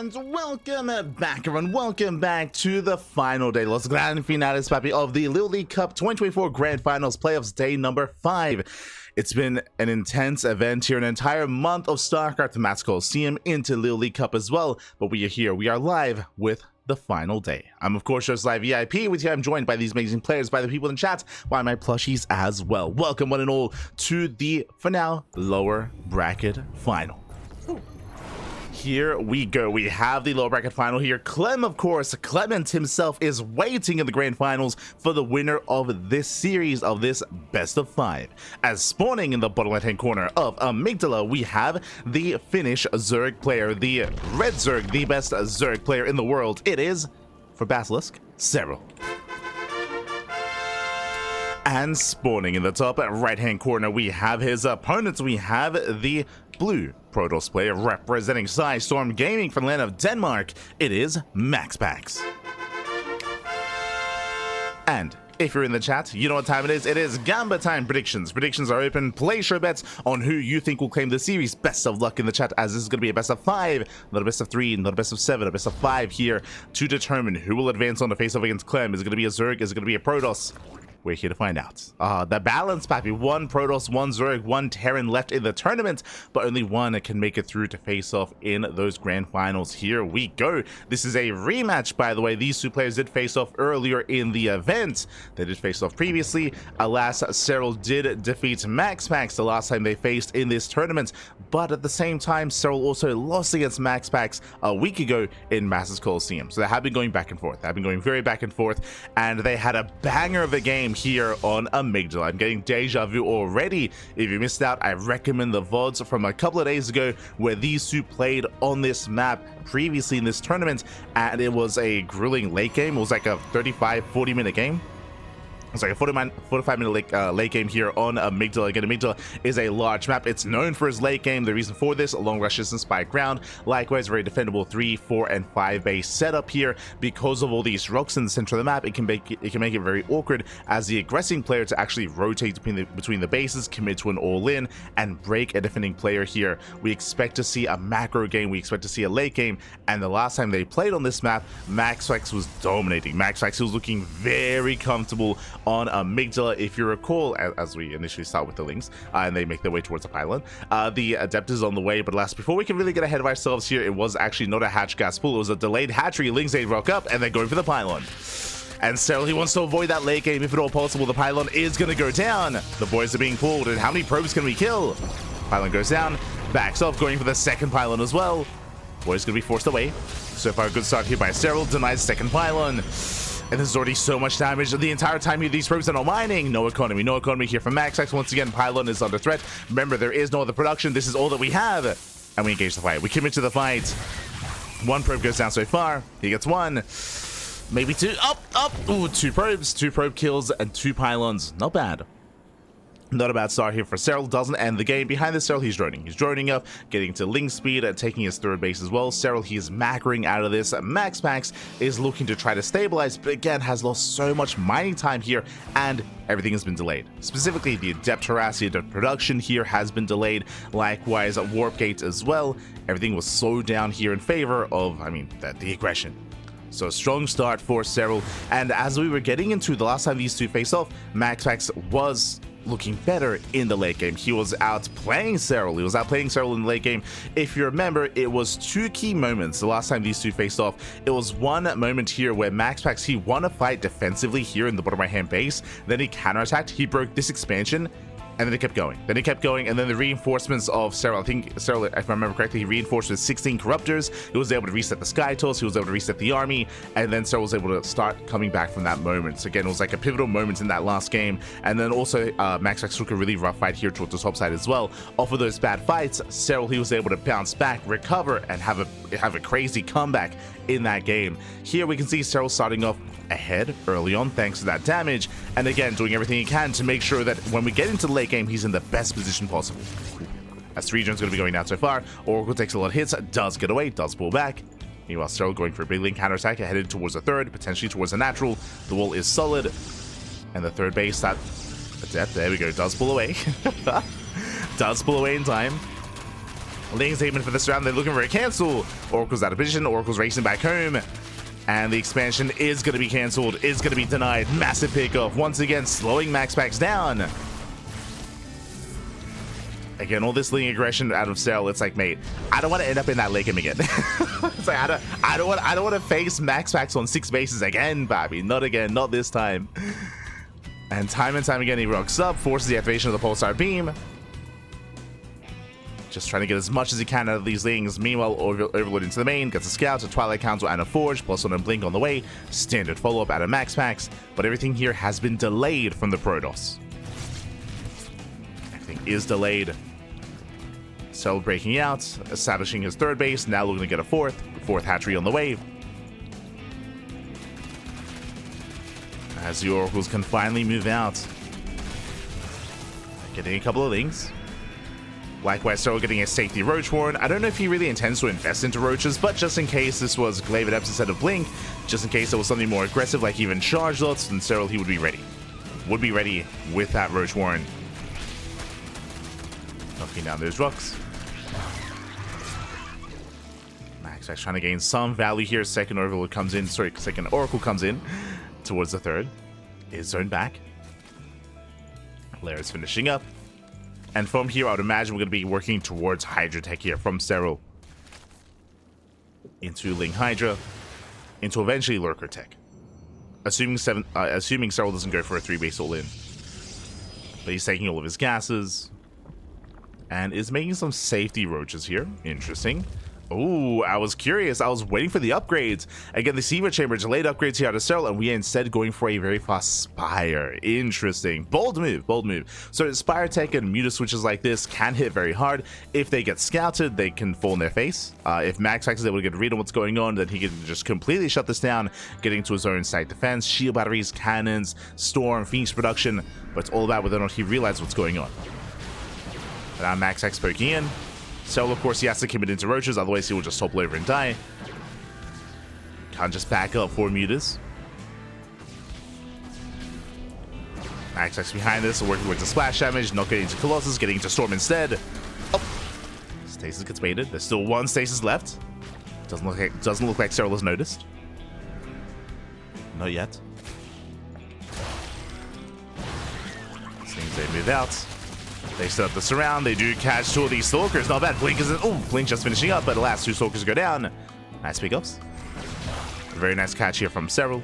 And welcome back, everyone. Welcome back to the final day, Los Grandes Finales, papi, of the LiuLi Cup 2024 Grand Finals Playoffs, day number 5. It's been an intense event here, an entire month of StarCraft, the Max Coliseum into LiuLi Cup as well. But we are here. We are live with the final day. I'm, of course, just LiuLi with you. I'm joined by these amazing players, by the people in chat, by my plushies as well. Welcome, one and all, to the, for now, lower bracket final. Here we go. We have the lower bracket final here. Clem, of course, Clement himself is waiting in the grand finals for the winner of this series, of this best of 5. As spawning in the bottom left hand corner of Amygdala, we have the Finnish Zerg player, the red Zerg, the best Zerg player in the world. It is, for Basilisk, Serral. And spawning in the top right hand corner, we have his opponents. We have the blue Protoss player representing Storm Gaming from the land of Denmark. It is MaxPax. And if you're in the chat, you know what time it is. It is Gamba time predictions. Predictions are open. Place your bets on who you think will claim the series. Best of luck in the chat, as this is going to be a best of 5, not a best of 3, not a best of 7, a best of 5 here to determine who will advance on the face-off against Clem. Is it going to be a Zerg? Is it going to be a Protoss? We're here to find out. The balance, papi. 1 Protoss, 1 Zerg, 1 Terran left in the tournament, but only 1 can make it through to face off in those grand finals. Here we go. This is a rematch, by the way. These two players did face off earlier in the event. They did face off previously. Alas, Serral did defeat MaxPax the last time they faced in this tournament, but at the same time, Serral also lost against MaxPax a week ago in Max Coliseum. So they have been going back and forth. They have been going very back and forth, and they had a banger of a game here on Amygdala. I'm getting deja vu already. If you missed out, I recommend the VODs from a couple of days ago where these two played on this map previously in this tournament, and it was a grueling late game. It was like a 35-40 minute game. It's like a 45-minute late game here on Amygdala. Again, Amygdala is a large map. It's known for its late game. The reason for this, long rushes and spike ground. Likewise, very defendable 3, 4, and 5 base setup here. Because of all these rocks in the center of the map, it can make it very awkward as the aggressing player to actually rotate between the bases, commit to an all-in, and break a defending player here. We expect to see a macro game. We expect to see a late game. And the last time they played on this map, MaxPax was dominating. MaxPax was looking very comfortable on Amygdala. If you recall, as we initially start with the links and they make their way towards the pylon, the adept is on the way. But last, before we can really get ahead of ourselves here, it was actually not a hatch gas pool, it was a delayed hatchery. Lings they rock up and they're going for the pylon. And Serral, he wants to avoid that late game if at all possible. The pylon is going to go down. The boys are being pulled, and how many probes can we kill? Pylon goes down, backs off, going for the second pylon as well. Boys going to be forced away. So far, a good start here by Serral, denies second pylon. And there's already so much damage the entire time here. These probes are not mining. No economy here from MaxPax. Once again, pylon is under threat. Remember, there is no other production. This is all that we have. And we engage the fight. We commit to the fight. 1 probe goes down so far. He gets 1. Maybe 2. Up. Ooh, 2 probes. 2 probe kills and 2 pylons. Not bad. Not a bad start here for Serral. Doesn't end the game. Behind this Serral, he's droning. He's droning up, getting to link speed, taking his 3rd base as well. Serral, he is macroing out of this. MaxPax is looking to try to stabilize, but again, has lost so much mining time here, and everything has been delayed. Specifically, the Adept Harass, the Adept production here has been delayed. Likewise, Warp Gate as well. Everything was slowed down here in favor of, the aggression. So strong start for Serral. And as we were getting into the last time these two faced off, MaxPax was looking better in the late game. He was outplaying Serral. He was outplaying Serral in the late game. If you remember, it was 2 key moments the last time these two faced off. It was one moment here where MaxPax, he won a fight defensively here in the bottom right hand base. Then he counterattacked. He broke this expansion. And then it kept going. And then the reinforcements of Serral, I think Serral, if I remember correctly, he reinforced with 16 Corruptors. He was able to reset the Sky Tools. He was able to reset the army. And then Serral was able to start coming back from that moment. So again, it was like a pivotal moment in that last game. And then also, MaxPax took a really rough fight here towards the top side as well. Off of those bad fights, Serral, he was able to bounce back, recover, and have a crazy comeback in that game. Here we can see Serral starting off ahead early on thanks to that damage, and again doing everything he can to make sure that when we get into the late game, he's in the best position possible. As 3 drones going to be going down so far, Oracle takes a lot of hits, does get away, does pull back. Meanwhile, Serral going for a big link counterattack, headed towards the 3rd, potentially towards a natural. The wall is solid, and the 3rd base, that Adept, there we go, does pull away. Does pull away in time. Ling's aiming for this round. They're looking for a cancel. Oracle's out of position. Oracle's racing back home. And the expansion is going to be cancelled. Is going to be denied. Massive pickoff. Once again, slowing MaxPax down. Again, all this Ling aggression out of Serral. It's like, mate, I don't want to end up in that lake again. It's like, I don't want to face MaxPax on 6 bases again, Bobby. Not again. Not this time. And time again, he rocks up, forces the activation of the Pulsar Beam. Just trying to get as much as he can out of these Lings. Meanwhile, Overlord into the main, gets a Scout, a Twilight Council, and a Forge, plus one and Blink on the way. Standard follow-up out of MaxPax, but everything here has been delayed from the Protoss. Everything is delayed. Serral breaking out, establishing his 3rd base, now looking to get a 4th hatchery on the way. As the Oracles can finally move out. Getting a couple of Lings. Likewise, Serral getting a safety Roach Warren. I don't know if he really intends to invest into Roaches, but just in case this was Glaive Adepts instead of Blink, just in case there was something more aggressive like even Charge Lots, then Serral, he would be ready. Would be ready with that Roach Warren. Knocking down those rocks. MaxPax trying to gain some value here. Second Oracle comes in towards the 3rd. Is zoned back. Lair's finishing up. And from here, I would imagine we're going to be working towards Hydra Tech here from Serral. Into Ling Hydra. Into eventually Lurker Tech. Assuming Serral doesn't go for a 3-base all-in. But he's taking all of his gases. And is making some safety Roaches here. Interesting. Oh, I was curious. I was waiting for the upgrades. Again, the Saber Chamber delayed upgrades here out of Serral, and we are instead going for a very fast Spire. Interesting. Bold move, bold move. So Spire Tech and Muta switches like this can hit very hard. If they get scouted, they can fall in their face. If MaxPax is able to get a read on what's going on, then he can just completely shut this down, getting to his own site defense, shield batteries, cannons, Storm, Phoenix production. But it's all about whether or not he realizes what's going on. But now MaxPax poking in. So, of course, he has to commit into Roaches, otherwise he will just topple over and die. Can't just back up for Mutas. MaxPax behind this, working with the splash damage, not getting into Colossus, getting into Storm instead. Oh! Stasis gets baited. There's still 1 Stasis left. Doesn't look like Serral has noticed. Not yet. Seems they move out. They set up the surround. They do catch 2 of these Stalkers. Not bad. Blink isn't. Oh, Blink just finishing up, but the last 2 Stalkers go down. Nice pickups. Very nice catch here from Serral.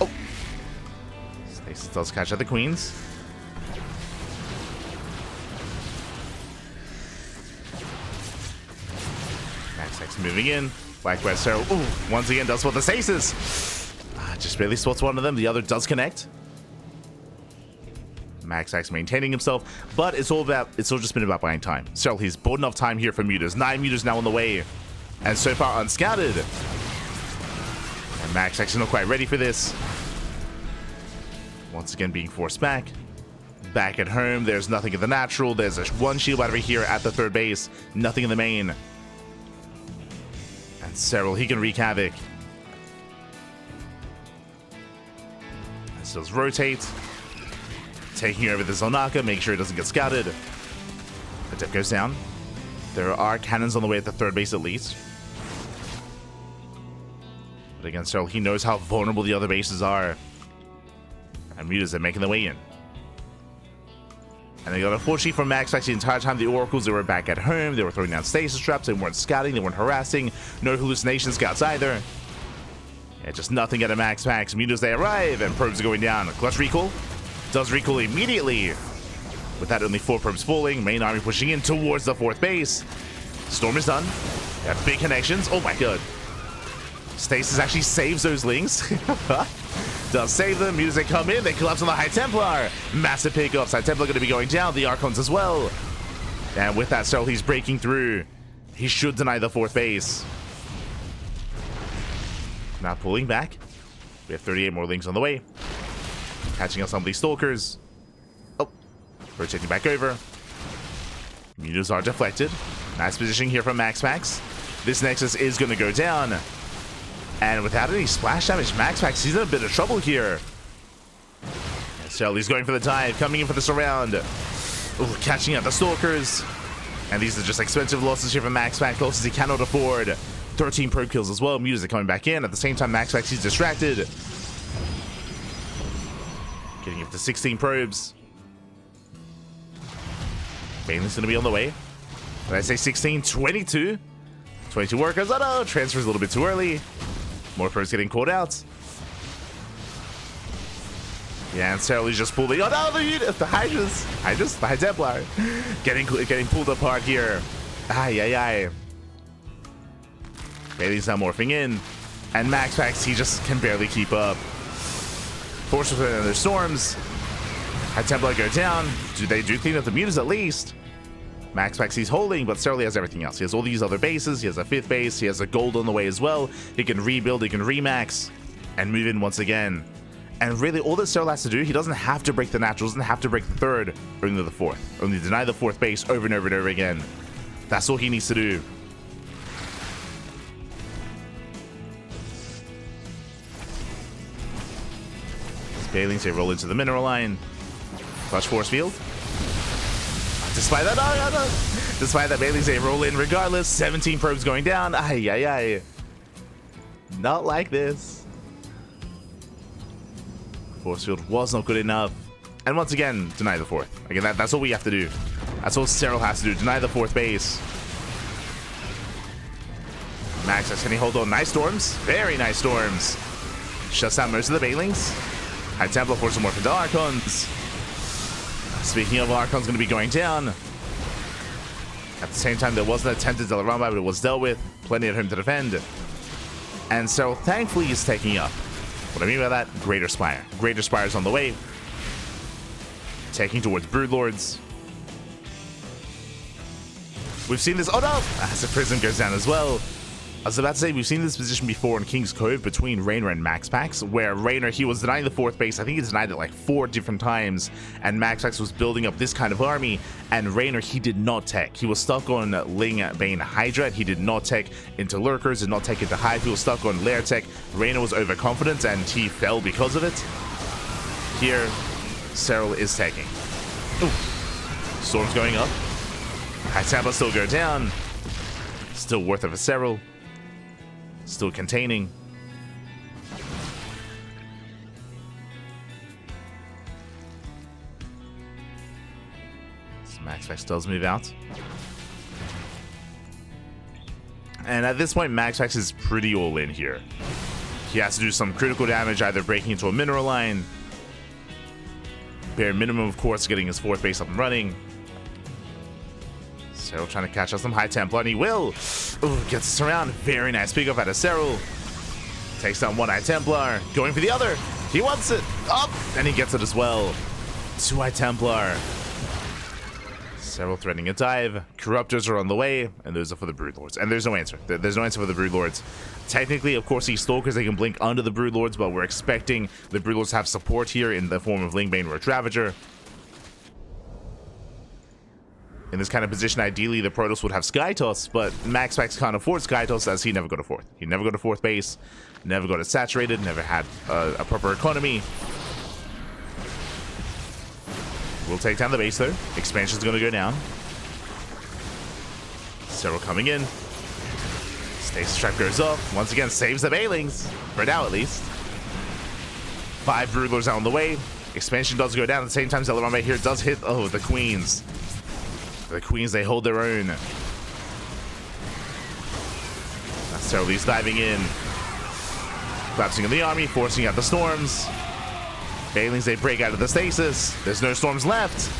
Oh. Stasis does catch at the Queens. MaxPax moving in. Likewise, Serral. Ooh, once again does spot the Stasis. Just barely spots one of them. The other does connect. MaxPax maintaining himself, but it's all just been about buying time. Serral, he's bought enough time here for Mutas. 9 Mutas now on the way, and so far unscouted. And MaxPax is not quite ready for this. Once again being forced back. Back at home, there's nothing in the natural. There's a 1 shield battery here at the 3rd base. Nothing in the main. And Serral, he can wreak havoc. And still rotate. Taking over the Zonaka, make sure it doesn't get scouted. The dip goes down. There are cannons on the way at the 3rd base at least. But again, Serral, he knows how vulnerable the other bases are. And Mutas are making their way in. And they got unfortunately from MaxPax the entire time the Oracles, they were back at home. They were throwing down stasis traps. They weren't scouting. They weren't harassing. No hallucination scouts either. Yeah, just nothing out of MaxPax. Mutas, they arrive, and probes are going down. Clutch recall. Does recall immediately. With that, only 4 probes falling. Main army pushing in towards the 4th base. Storm is done. They have big connections. Oh my god. Stasis actually saves those Lings. Does save them. Mutas, they come in. They collapse on the High Templar. Massive pickups. High Templar going to be going down. The Archons as well. And with that, Serral, he's breaking through. He should deny the 4th base. Now pulling back. We have 38 more Lings on the way. Catching up some of these Stalkers. Oh, rotating back over. Mutas are deflected. Nice positioning here from MaxPax. This Nexus is going to go down. And without any splash damage, MaxPax, he's in a bit of trouble here. Serral, he's going for the dive, coming in for the surround. Ooh, catching out the Stalkers. And these are just expensive losses here from MaxPax, losses he cannot afford. 13 probe kills as well. Music coming back in. At the same time, MaxPax, he's distracted. Getting up to 16 probes. Bailey's going to be on the way. Did I say 16? 22. 22 workers. Oh no, transfers a little bit too early. More probes getting caught out. Yeah, and Serral is just pulling. Oh no, the Hydras. The High Templar. Getting pulled apart here. Ay. Bailey's now morphing in. And MaxPax, he just can barely keep up. Force with another storms. High Templar go down. They do clean up the mutants at least. MaxPax, he's holding, but Serral has everything else. He has all these other bases. He has a 5th base. He has a gold on the way as well. He can rebuild. He can remax. And move in once again. And really, all that Serral has to do, he doesn't have to break the natural, doesn't have to break the 3rd, only the 4th. Only deny the 4th base over and over and over again. That's all he needs to do. Bailings, they roll into the mineral line. Clutch force field. Despite that, no. Despite that, Bailings, they roll in regardless. 17 probes going down. Ay. Not like this. Force field was not good enough. And once again, deny the 4th. Again, that's all we have to do. That's all Serral has to do. Deny the 4th base. MaxPax, can he hold on? Nice storms. Very nice storms. Shuts down most of the Bailings. High Templar forces more into Archons. Speaking of, Archon's going to be going down. At the same time, there was an attempted Delaran, but it was dealt with. Plenty at home to defend. And Serral, thankfully, is taking up. What I mean by that, Greater Spire. Greater Spire's on the way. Taking towards Broodlords. We've seen this. Oh no! As the Prism goes down as well. I was about to say, we've seen this position before in King's Cove between Raynor and MaxPax, where Raynor, he was denying the 4th base. I think he denied it like 4 different times, and MaxPax was building up this kind of army, and Raynor, he did not tech. He was stuck on Ling, Bane, Hydra. He did not tech into Lurkers, did not tech into Hive. He was stuck on Lair tech. Raynor was overconfident, and he fell because of it. Here, Serral is taking. Ooh. Storm's going up. High Templar still go down. Still worth it for Serral. Still containing. So MaxPax does move out. And at this point, MaxPax is pretty all in here. He has to do some critical damage, either breaking into a mineral line. Bare minimum, of course, getting his 4th base up and running. Serral trying to catch us some High Templar, and he will. Ooh, gets us around. Very nice pick up out of Serral. Takes down 1 High Templar. Going for the other. He wants it. Up. And he gets it as well. 2 High Templar. Serral threatening a dive. Corruptors are on the way. And those are for the Broodlords. And there's no answer. There's no answer for the Broodlords. Technically, of course, these Stalkers, they can blink under the Broodlords, but we're expecting the Broodlords to have support here in the form of Lingbane or a Ravager. In this kind of position, ideally, the Protoss would have Skytoss, but MaxPax can't afford Skytoss as he never got a 4th. He never got a 4th base, never got it saturated, never had a proper economy. We'll take down the base, though. Expansion's going to go down. Serral coming in. Stasis Trap goes off. Once again, saves the Bailings. For now, at least. 5 Broodlords out on the way. Expansion does go down. At the same time, Delaran right here does hit, oh, the Queens. The Queens, they hold their own. Serral's diving in. Collapsing in the army, forcing out the storms. Bailings, they break out of the stasis. There's no storms left.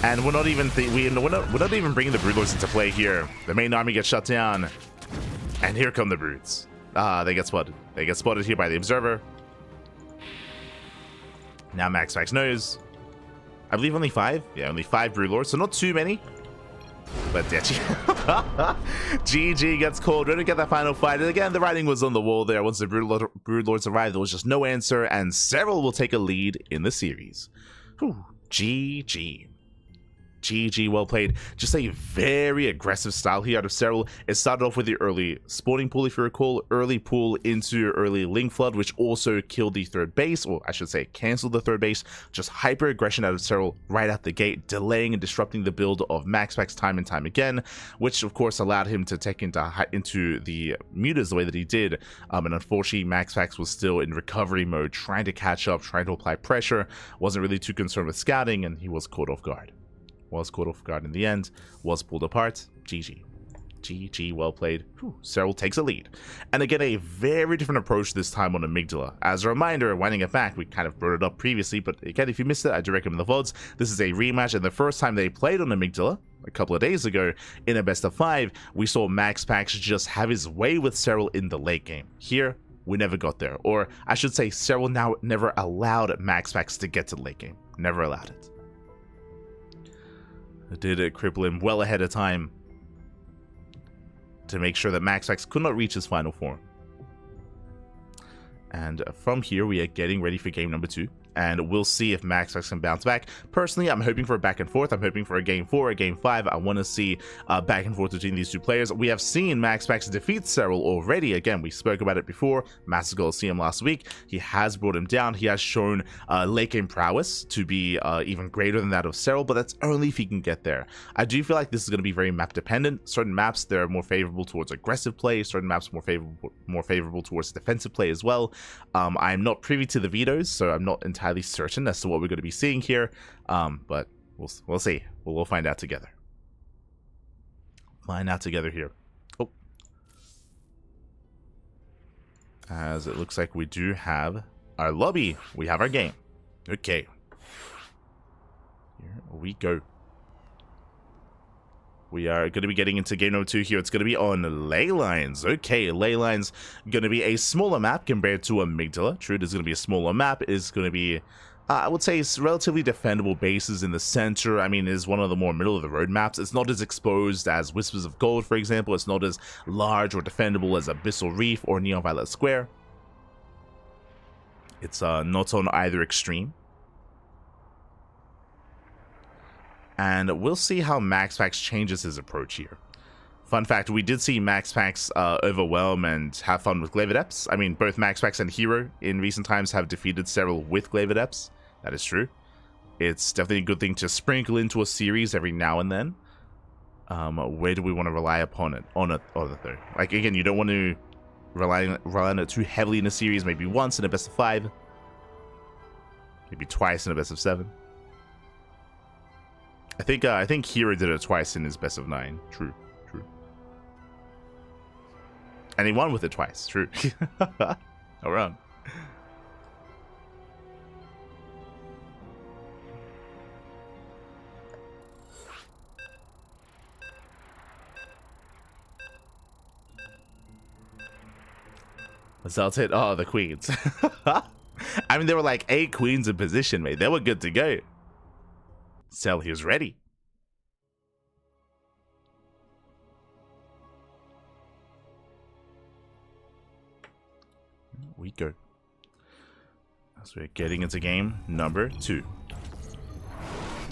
And we're not even bringing the Broodlords into play here. The main army gets shut down. And here come the Broods. They get spotted. They get spotted here by the Observer. Now MaxPax knows. I believe only 5. Yeah, only 5 Broodlords, so not too many. But yeah, GG gets called. Ready to get that final fight. And again, the writing was on the wall there. Once the Broodlords arrived, there was just no answer, and Serral will take a lead in the series. Whew, GG. GG, well played. Just a very aggressive style here out of Serral. It started off with the early spawning pool, if you recall, early pool into early Link Flood, which also killed the third base, or I should say cancelled the third base. Just hyper aggression out of Serral right out the gate, delaying and disrupting the build of MaxPax time and time again, which of course allowed him to take into the mutas the way that he did. And unfortunately, MaxPax was still in recovery mode, trying to catch up, trying to apply pressure, wasn't really too concerned with scouting, and he was caught off guard. Was caught off guard in the end, was pulled apart. GG. GG, well played. Whew, Serral takes a lead. And again, a very different approach this time on Amygdala. As a reminder, winding it back, we kind of brought it up previously, but again, if you missed it, I do recommend the VODs. This is a rematch, and the first time they played on Amygdala, a couple of days ago, in a best of 5, we saw MaxPax just have his way with Serral in the late game. Here, we never got there. Or, I should say, Serral now never allowed MaxPax to get to the late game. Never allowed it. Did it cripple him well ahead of time to make sure that MaxPax could not reach his final form. And from here, we are getting ready for game number 2. And we'll see if MaxPax can bounce back. Personally, I'm hoping for a back and forth. I'm hoping for a game 4, a game 5. I want to see back and forth between these two players. We have seen MaxPax defeat Serral already. Again, we spoke about it before. Massive Coliseum last week. He has brought him down. He has shown late game prowess to be even greater than that of Serral, but that's only if he can get there. I do feel like this is going to be very map dependent. Certain maps, they're more favorable towards aggressive play. Certain maps more favorable towards defensive play as well. I'm not privy to the vetoes, so I'm not entirely certain as to what we're going to be seeing here, but we'll see. We'll find out together. Find out together here. Oh, as it looks like we do have our lobby. We have our game. Okay, here we go. We are going to be getting into game number 2 here. It's going to be on Ley Lines. Okay, Ley Lines going to be a smaller map compared to Amygdala. True, it is going to be a smaller map. It's going to be, I would say, it's relatively defendable bases in the center. I mean, it's one of the more middle-of-the-road maps. It's not as exposed as Whispers of Gold, for example. It's not as large or defendable as Abyssal Reef or Neon Violet Square. It's not on either extreme. And we'll see how MaxPax changes his approach here. Fun fact, we did see MaxPax overwhelm and have fun with Glaive Adepts. I mean, both MaxPax and Hero in recent times have defeated Serral with Glaive Adepts. That is true. It's definitely a good thing to sprinkle into a series every now and then. Where do we want to rely upon it? On it, though. Like, again, you don't want to rely on it too heavily in a series. Maybe once in a best of 5. Maybe twice in a best of 7. I think Hero did it twice in his best of 9. True. And he won with it twice. True. Around. Exalted. Oh, the queens. I mean, there were like 8 queens in position, mate. They were good to go. Serral, he was ready. We go. So we're getting into game number 2.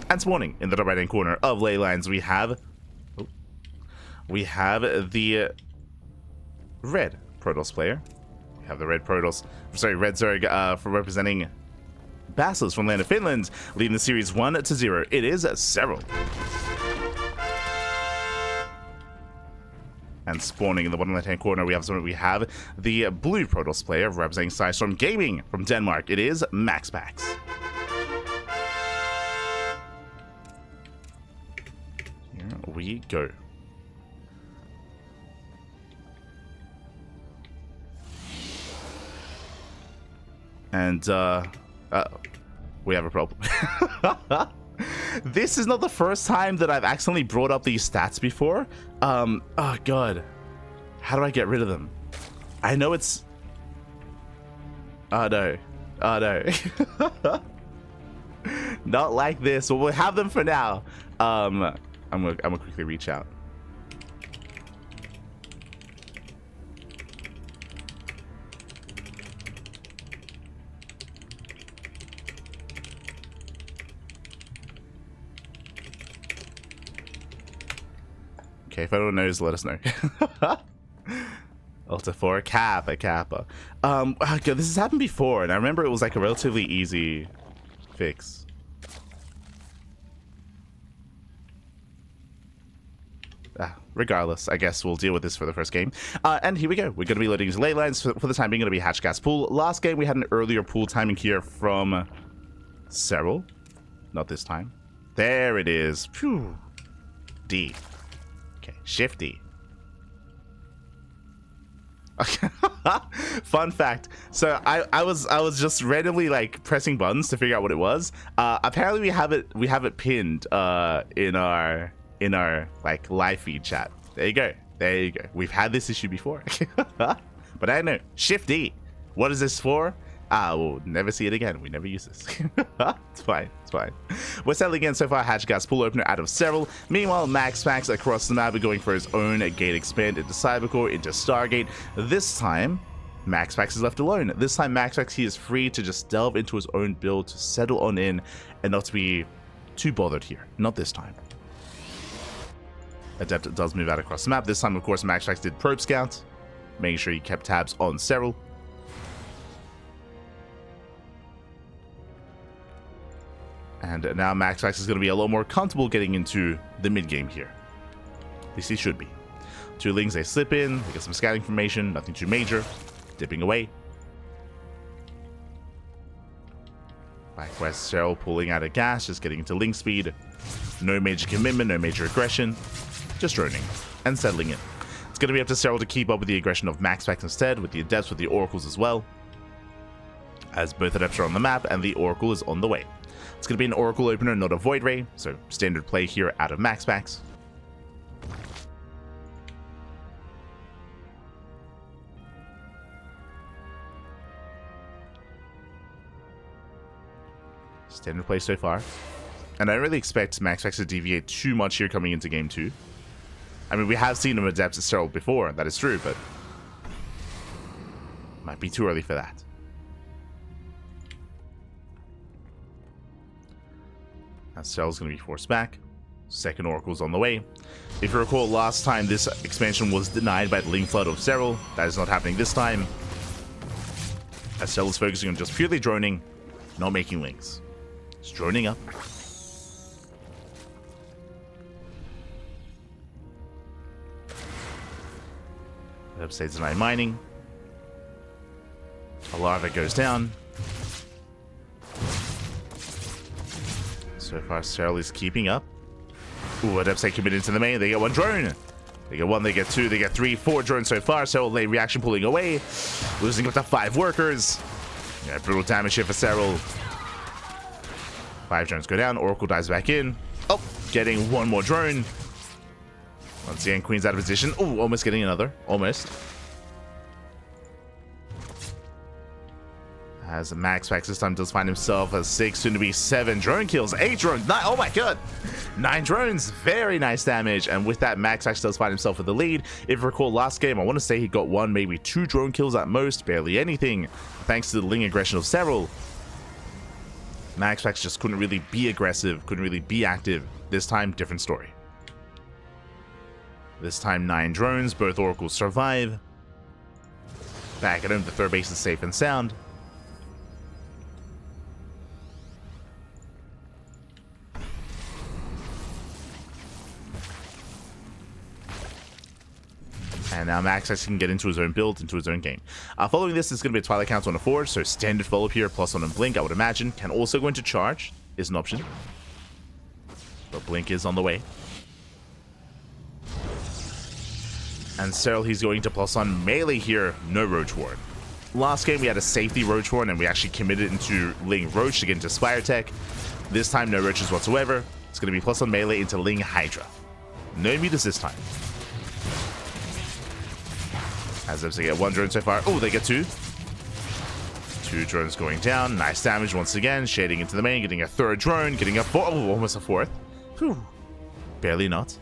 And spawning in the top right hand corner of Ley Lines, we have the red Protoss player. We have the red Protoss, sorry, red Zerg for representing Basilisk from Land of Finland, leading the series 1-0. It is Serral. And spawning in the bottom left-hand corner, we have the blue Protoss player representing Psystorm Gaming from Denmark. It is MaxPax. Here we go. And we have a problem. This is not the first time that I've accidentally brought up these stats before. Oh god, how do I get rid of them? I know it's, oh no, not like this. Well, we'll have them for now. I'm gonna quickly reach out. Okay, if anyone knows, let us know. Ultra 4, a Kappa. Okay, this has happened before, and I remember it was like a relatively easy fix. Regardless, I guess we'll deal with this for the first game. And here we go. We're going to be loading his ley lines. For the time being, going to be hatch gas pool. Last game, we had an earlier pool timing here from Serral. Not this time. There it is. Phew. D. Okay, Shift D. Okay. Fun fact. So I was just randomly like pressing buttons to figure out what it was. Apparently we have it pinned in our like live feed chat. There you go. We've had this issue before. But I don't know. Shift D. What is this for? We'll never see it again. We never use this. It's fine. We're settling in so far. Hatch gas pool opener out of Serral. Meanwhile, MaxPax across the map are going for his own gate expand into Cybercore, into Stargate. This time, MaxPax is left alone. This time, MaxPax, he is free to just delve into his own build, to settle on in, and not to be too bothered here. Not this time. Adept does move out across the map. This time, of course, MaxPax did probe scout, making sure he kept tabs on Serral. And now MaxPax is going to be a lot more comfortable getting into the mid-game here. At least he should be. Two Lings, they slip in, they get some scouting information, nothing too major. Dipping away. Likewise, Serral pulling out of gas, just getting into Ling speed. No major commitment, no major aggression. Just droning and settling in. It's going to be up to Serral to keep up with the aggression of MaxPax instead, with the Adepts, with the Oracles as well. As both Adepts are on the map and the Oracle is on the way. It's going to be an Oracle opener, not a Void Ray, so standard play here out of MaxPax. Standard play so far. And I don't really expect MaxPax to deviate too much here coming into game 2. I mean, we have seen him adapt to Serral before, that is true, but might be too early for that. Now Serral's going to be forced back. Second Oracle's on the way. If you recall, last time this expansion was denied by the Ling Flood of Serral. That is not happening this time. As Serral is focusing on just purely droning, not making Lings. Just droning up. Upstates denied mining. A larva goes down. So far, Serral is keeping up. Ooh, Adepts committed to the main. They get one drone. They get one, they get two, they get three, 4 drones so far. Serral late reaction pulling away. Losing up to 5 workers. Yeah, brutal damage here for Serral. 5 drones go down. Oracle dives back in. Oh, getting one more drone. Once again, Queen's out of position. Ooh, almost getting another. Almost. As MaxPax this time does find himself a 6, soon to be 7 drone kills, 8 drones, 9, oh my god, 9 drones, very nice damage. And with that, MaxPax does find himself with the lead. If you recall last game, I want to say he got 1, maybe 2 drone kills at most, barely anything, thanks to the Ling aggression of Serral. MaxPax just couldn't really be aggressive, couldn't really be active. This time, different story. This time, 9 drones, both Oracles survive. Back at home, the third base is safe and sound. And now MaxPax can get into his own build, into his own game. Following this is going to be a Twilight Council on a Forge, so standard follow-up here, plus on a Blink, I would imagine. Can also go into Charge, is an option. But Blink is on the way. And Serral, he's going to plus on Melee here, no Roach Ward. Last game we had a safety Roach Ward, and we actually committed into Ling Roach to get into Spire Tech. This time, no Roaches whatsoever. It's going to be plus on Melee into Ling Hydra. No mutas this time. As if they get 1 drone so far. Oh, they get 2. 2 drones going down. Nice damage once again. Shading into the main. Getting a 3rd drone. Getting a 4th. Oh, almost a 4th. Whew. Barely not.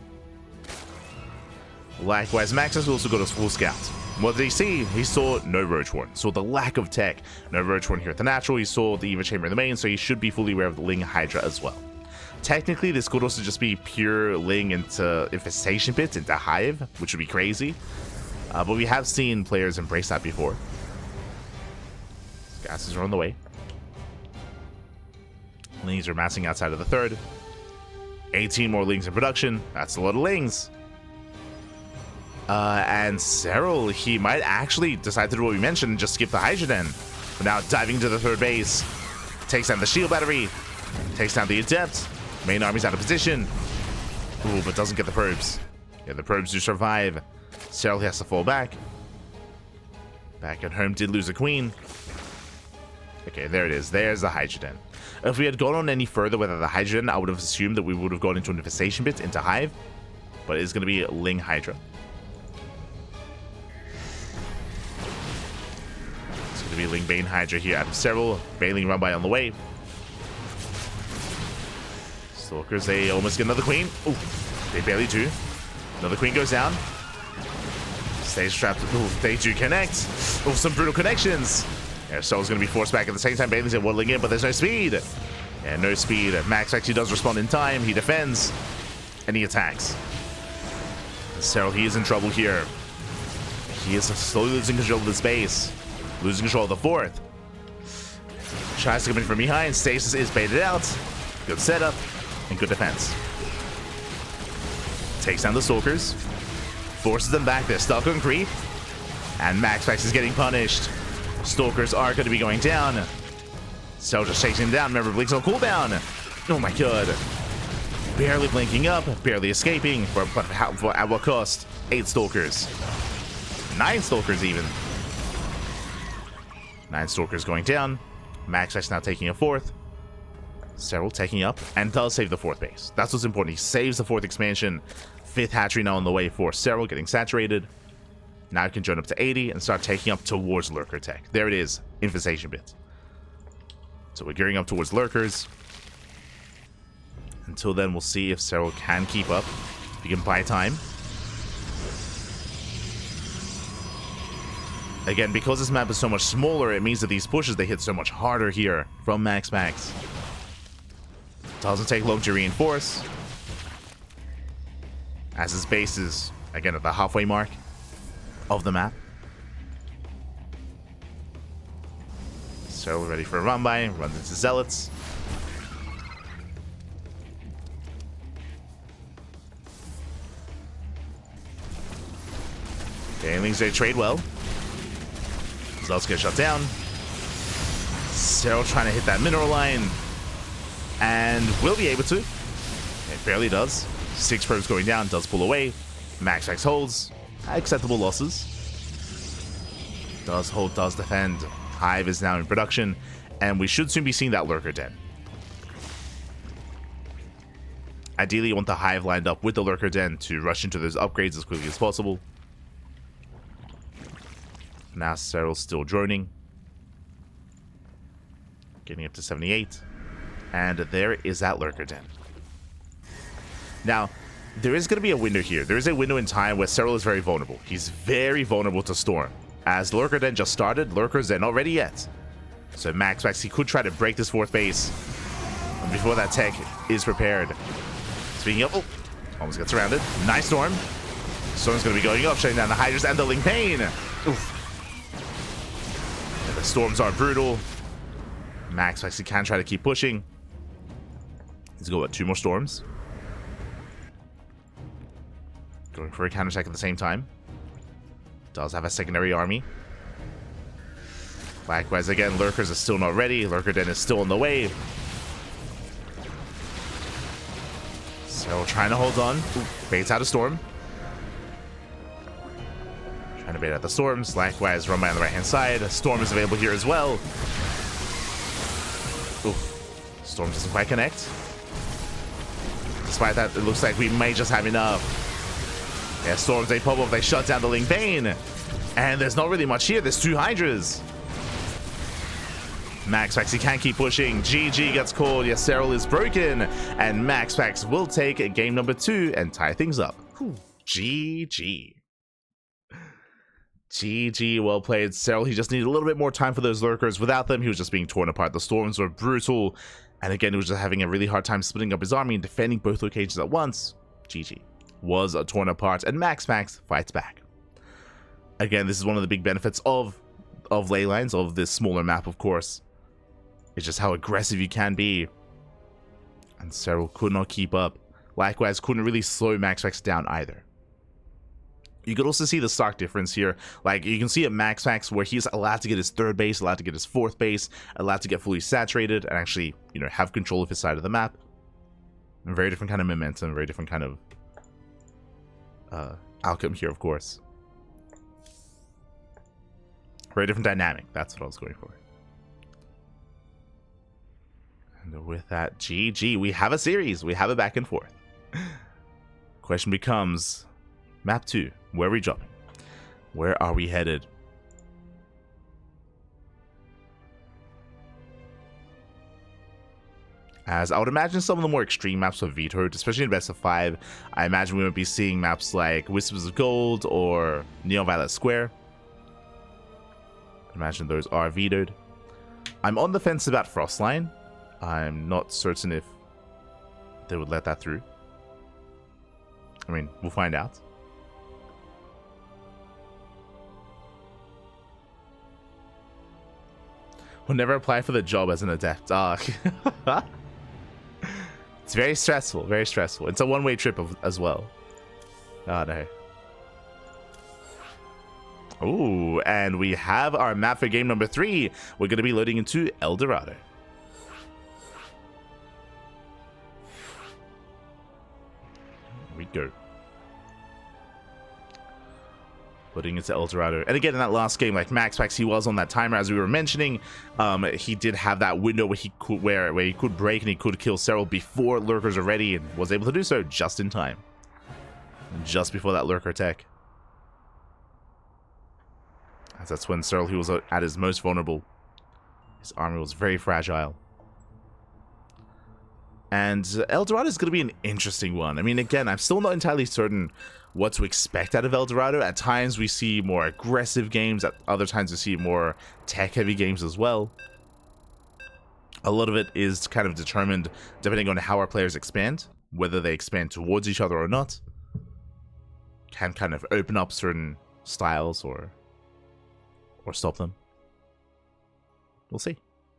Likewise, MaxPax also got his full scout. What did he see? He saw no Roach Warren. Saw the lack of tech. No Roach Warren here at the natural. He saw the Eva Chamber in the main, so he should be fully aware of the Ling Hydra as well. Technically, this could also just be pure Ling into Infestation Pit, into Hive, which would be crazy. But we have seen players embrace that before. Gases are on the way. Lings are massing outside of the third. 18 more Lings in production. That's a lot of Lings. And Serral, he might actually decide to do what we mentioned and just skip the Hydrogen. But now diving into the third base. Takes down the shield battery. Takes down the Adept. Main army's out of position. Ooh, but doesn't get the probes. Yeah, the probes do survive. Serral has to fall back. Back at home, did lose a queen. Okay, there it is. There's the Hydrogen. If we had gone on any further with the Hydrogen, I would have assumed that we would have gone into an Infestation Pit, into Hive. But it is going to be Ling Hydra. It's going to be Ling Bane Hydra here out of Serral. Bailing run by on the way. Stalkers, they almost get another queen. Ooh, they barely do. Another queen goes down. Stage trapped. Ooh, they do connect. Oh, some brutal connections. Yeah, Serral's going to be forced back at the same time. Bailey's waddling in, but there's no speed. Yeah, no speed. Max actually does respond in time. He defends. And he attacks. Serral, he is in trouble here. He is slowly losing control of this base. Losing control of the fourth. Tries to come in from behind. Stasis is baited out. Good setup. And good defense. Takes down the Stalkers. Forces them back. They're stuck on creep. And MaxPax is getting punished. Stalkers are going to be going down. Serral just chasing him down. Remember, Blink's on cooldown. Oh my god. Barely blinking up. Barely escaping. But at what cost? 8 Stalkers. 9 Stalkers even. 9 Stalkers going down. MaxPax now taking a 4th. Serral taking up and does save the 4th base. That's what's important. He saves the 4th expansion. 5th hatchery now on the way for Serral, getting saturated. Now it can join up to 80 and start taking up towards Lurker Tech. There it is, Infestation Bit. So we're gearing up towards Lurkers. Until then, we'll see if Serral can keep up. If he can buy time. Again, because this map is so much smaller, it means that these pushes, they hit so much harder here from MaxPax. Doesn't take long to reinforce. As his base is, again, at the halfway mark of the map. So ready for a run by, runs into Zealots. Banelings, they trade well. Zealots get shut down. Serral trying to hit that mineral line. And will be able to. It barely does. 6 probes going down, does pull away. MaxPax holds. Acceptable losses. Does hold, does defend. Hive is now in production. And we should soon be seeing that Lurker Den. Ideally, you want the Hive lined up with the Lurker Den to rush into those upgrades as quickly as possible. Now Serral's still droning. Getting up to 78. And there is that Lurker Den. Now, there is going to be a window here. There is a window in time where Serral is very vulnerable. He's very vulnerable to Storm. As Lurker Den just started, Lurkers Den not ready yet. So MaxPax, he could try to break this 4th base before that tech is prepared. Speaking of, oh, almost got surrounded. Nice Storm. Storm's going to be going up, shutting down the Hydras and the Ling Pain. Oof. And the Storms are brutal. MaxPax, he can try to keep pushing. Let's go with 2 more Storms. Going for a counterattack at the same time. Does have a secondary army. Likewise, again, Lurkers are still not ready. Lurker Den is still on the way. So trying to hold on. Ooh, baits out a Storm. Trying to bait out the Storms. Likewise, run by on the right-hand side. A Storm is available here as well. Ooh, Storm doesn't quite connect. Despite that, it looks like we may just have enough. Yeah, Storms, they pop up, they shut down the Ling Bane. And there's not really much here. There's 2 Hydras. MaxPax, he can't keep pushing. GG gets called. Yes, Serral is broken. And MaxPax will take game number 2 and tie things up. Whew. GG. GG, well played, Serral. He just needed a little bit more time for those lurkers. Without them, he was just being torn apart. The storms were brutal. And again, he was just having a really hard time splitting up his army and defending both locations at once. GG. Was torn apart, and MaxPax fights back. Again, this is one of the big benefits of ley lines, of this smaller map, of course. It's just how aggressive you can be. And Serral could not keep up. Likewise, couldn't really slow MaxPax down either. You could also see the stark difference here. Like, you can see a MaxPax where he's allowed to get his third base, allowed to get his fourth base, allowed to get fully saturated, and actually, you know, have control of his side of the map. A very different kind of momentum, very different kind of outcome here, of course. Very different dynamic. That's what I was going for. And with that, GG, we have a series. We have a back and forth. Question becomes, map 2, where are we dropping? Where are we headed? As I would imagine some of the more extreme maps are vetoed, especially in best of 5. I imagine we would be seeing maps like Whispers of Gold or Neon Violet Square. I imagine those are vetoed. I'm on the fence about Frostline. I'm not certain if they would let that through. I mean, we'll find out. We'll never apply for the job as an adept. It's very stressful, very stressful. It's a one-way trip as well. Oh, no. Ooh, and we have our map for game number 3. We're going to be loading into El Dorado. Here we go. Loading into El Dorado. And again, in that last game, like MaxPax, he was on that timer, as we were mentioning. He did have that window where he could where he could break and he could kill Serral before lurkers are ready, and was able to do so just in time. Just before that lurker tech. As that's when Serral, he was at his most vulnerable. His army was very fragile. And El Dorado is going to be an interesting one. I mean, again, I'm still not entirely certain what to expect out of El Dorado. At times we see more aggressive games, at other times we see more tech-heavy games as well. A lot of it is kind of determined depending on how our players expand, whether they expand towards each other or not. Can kind of open up certain styles or stop them. We'll see.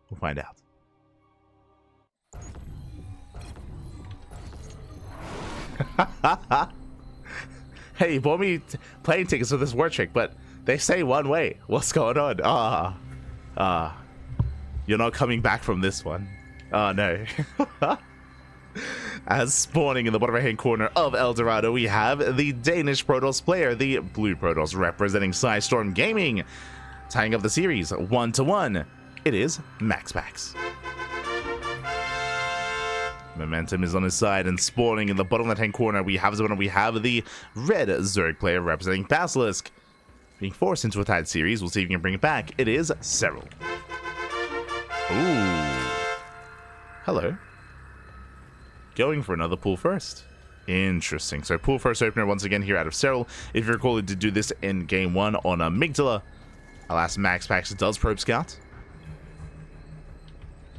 We'll find out. Hey, you bought me plane tickets for this war trick, but they say one way. What's going on? You're not coming back from this one. Oh, no. As spawning in the bottom right-hand corner of El Dorado, we have the Danish Protoss player, the Blue Protoss, representing Storm Gaming. Tying up the series 1-1, it is MaxPax. Momentum is on his side, and spawning in the bottom left-hand corner, we have the red Zerg player representing Basilisk. Being forced into a tied series, we'll see if we can bring it back. It is Serral. Ooh. Hello. Going for another pool first. Interesting. So pool first opener once again here out of Serral. If you recall, he did do this in game 1 on Amygdala. Alas, MaxPax does probe scout.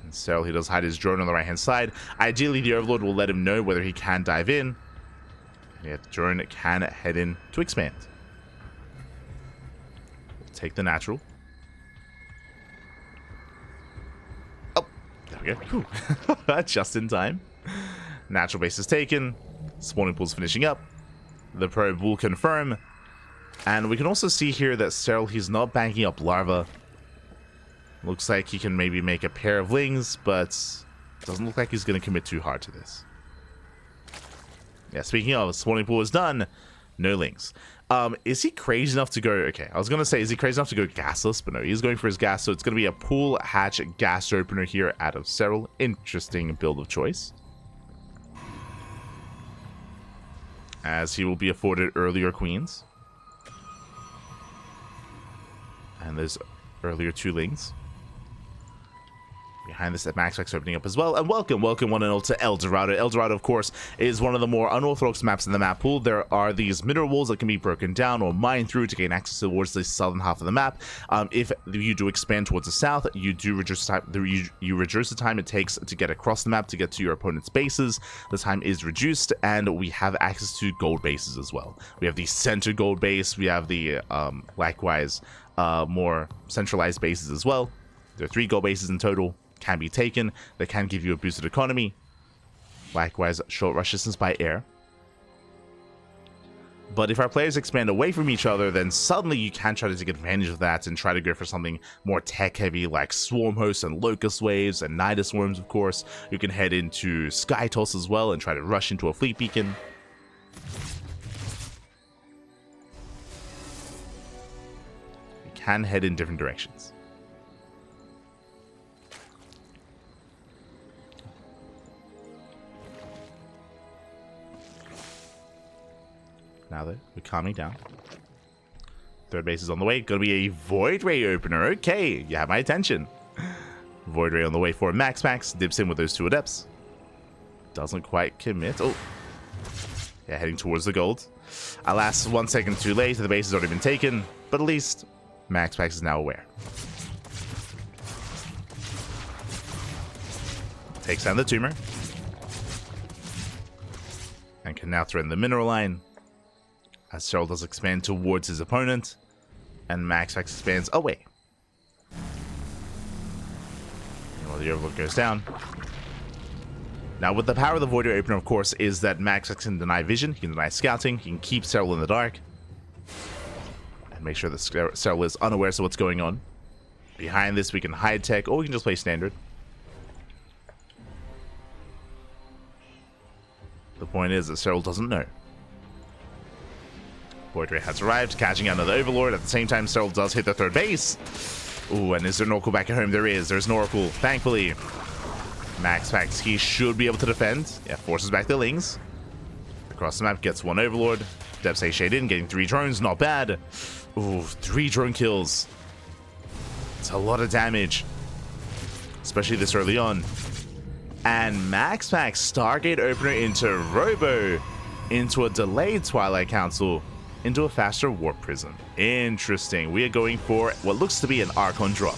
And Serral, he does hide his drone on the right-hand side. Ideally, the Overlord will let him know whether he can dive in. Yeah, the drone can head in to expand. We'll take the natural. Oh, there we go. Just in time. Natural base is taken. Spawning pool's finishing up. The probe will confirm. And we can also see here that Serral, he's not banking up larva. Looks like he can maybe make a pair of lings, but doesn't look like he's going to commit too hard to this. Yeah, speaking of, spawning pool is done. No lings. Is he crazy enough to go... Okay, I was going to say, is he crazy enough to go gasless? But no, he's going for his gas, so it's going to be a pool hatch gas opener here out of Serral. Interesting build of choice. As he will be afforded earlier queens. And there's earlier 2 lings. Behind this, MaxPax opening up as well. And welcome one and all to El Dorado. El Dorado, of course, is one of the more unorthodox maps in the map pool. There are these mineral walls that can be broken down or mined through to gain access towards the southern half of the map. If you do expand towards the south, you do reduce the time it takes to get across the map to get to your opponent's bases. The time is reduced, and we have access to gold bases as well. We have the center gold base. We have the likewise more centralized bases as well. There are 3 gold bases in total. Can be taken. They can give you a boosted economy. Likewise, short rush distance by air. But if our players expand away from each other, then suddenly you can try to take advantage of that and try to go for something more tech heavy like swarm hosts and locust waves and nidus swarms, of course. You can head into sky toss as well and try to rush into a fleet beacon. You can head in different directions. Now that we're calming down. Third base is on the way. Gonna be a Void Ray opener. Okay, you have my attention. Void Ray on the way for MaxPax. Dips in with those 2 adepts. Doesn't quite commit. Oh. Yeah, heading towards the gold. Alas, 1 second too late. The base has already been taken. But at least MaxPax is now aware. Takes down the tumor. And can now threaten the mineral line. As Serral does expand towards his opponent, and MaxPax expands away. Well, the Overlord goes down. Now, with the power of the Void Ray opener, of course, is that MaxPax can deny vision, he can deny scouting, he can keep Serral in the dark, and make sure that Serral is unaware of what's going on. Behind this, we can hide tech, or we can just play standard. The point is that Serral doesn't know. Void Ray has arrived, catching out another Overlord. At the same time, Serral does hit the 3rd base. Ooh, and is there an Oracle back at home? There is. There's an Oracle, thankfully. MaxPax, he should be able to defend. Yeah, forces back the Lings. Across the map, gets 1 Overlord. Depth stay shade in, getting 3 drones. Not bad. Ooh, 3 drone kills. It's a lot of damage. Especially this early on. And MaxPax, Stargate opener into Robo. Into a delayed Twilight Council. Into a faster Warp Prism. Interesting. We are going for what looks to be an Archon drop.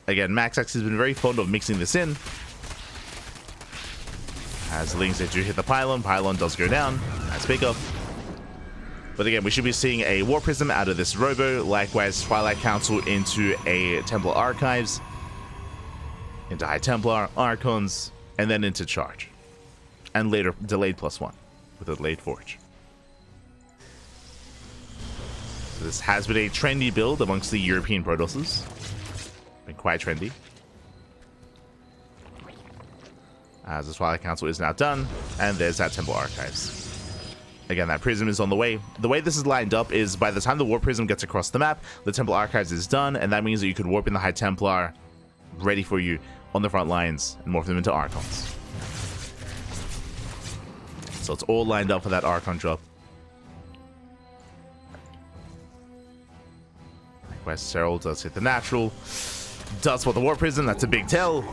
Again, MaxPax has been very fond of mixing this in. As Lings, they do hit the Pylon. Pylon does go down. Nice pickup. But again, we should be seeing a Warp Prism out of this Robo. Likewise, Twilight Council into a Templar Archives. Into High Templar, Archons, and then into Charge. And later, delayed +1 with a delayed Forge. So this has been a trendy build amongst the European Protosses. Been quite trendy. As the Twilight Council is now done, and there's that Temple Archives. Again, that Prism is on the way. The way this is lined up is by the time the Warp Prism gets across the map, the Temple Archives is done, and that means that you could warp in the High Templar ready for you on the front lines and morph them into Archons. So it's all lined up for that Archon drop. Likewise, Serral does hit the natural. Does spot the Warp Prism, that's a big tell.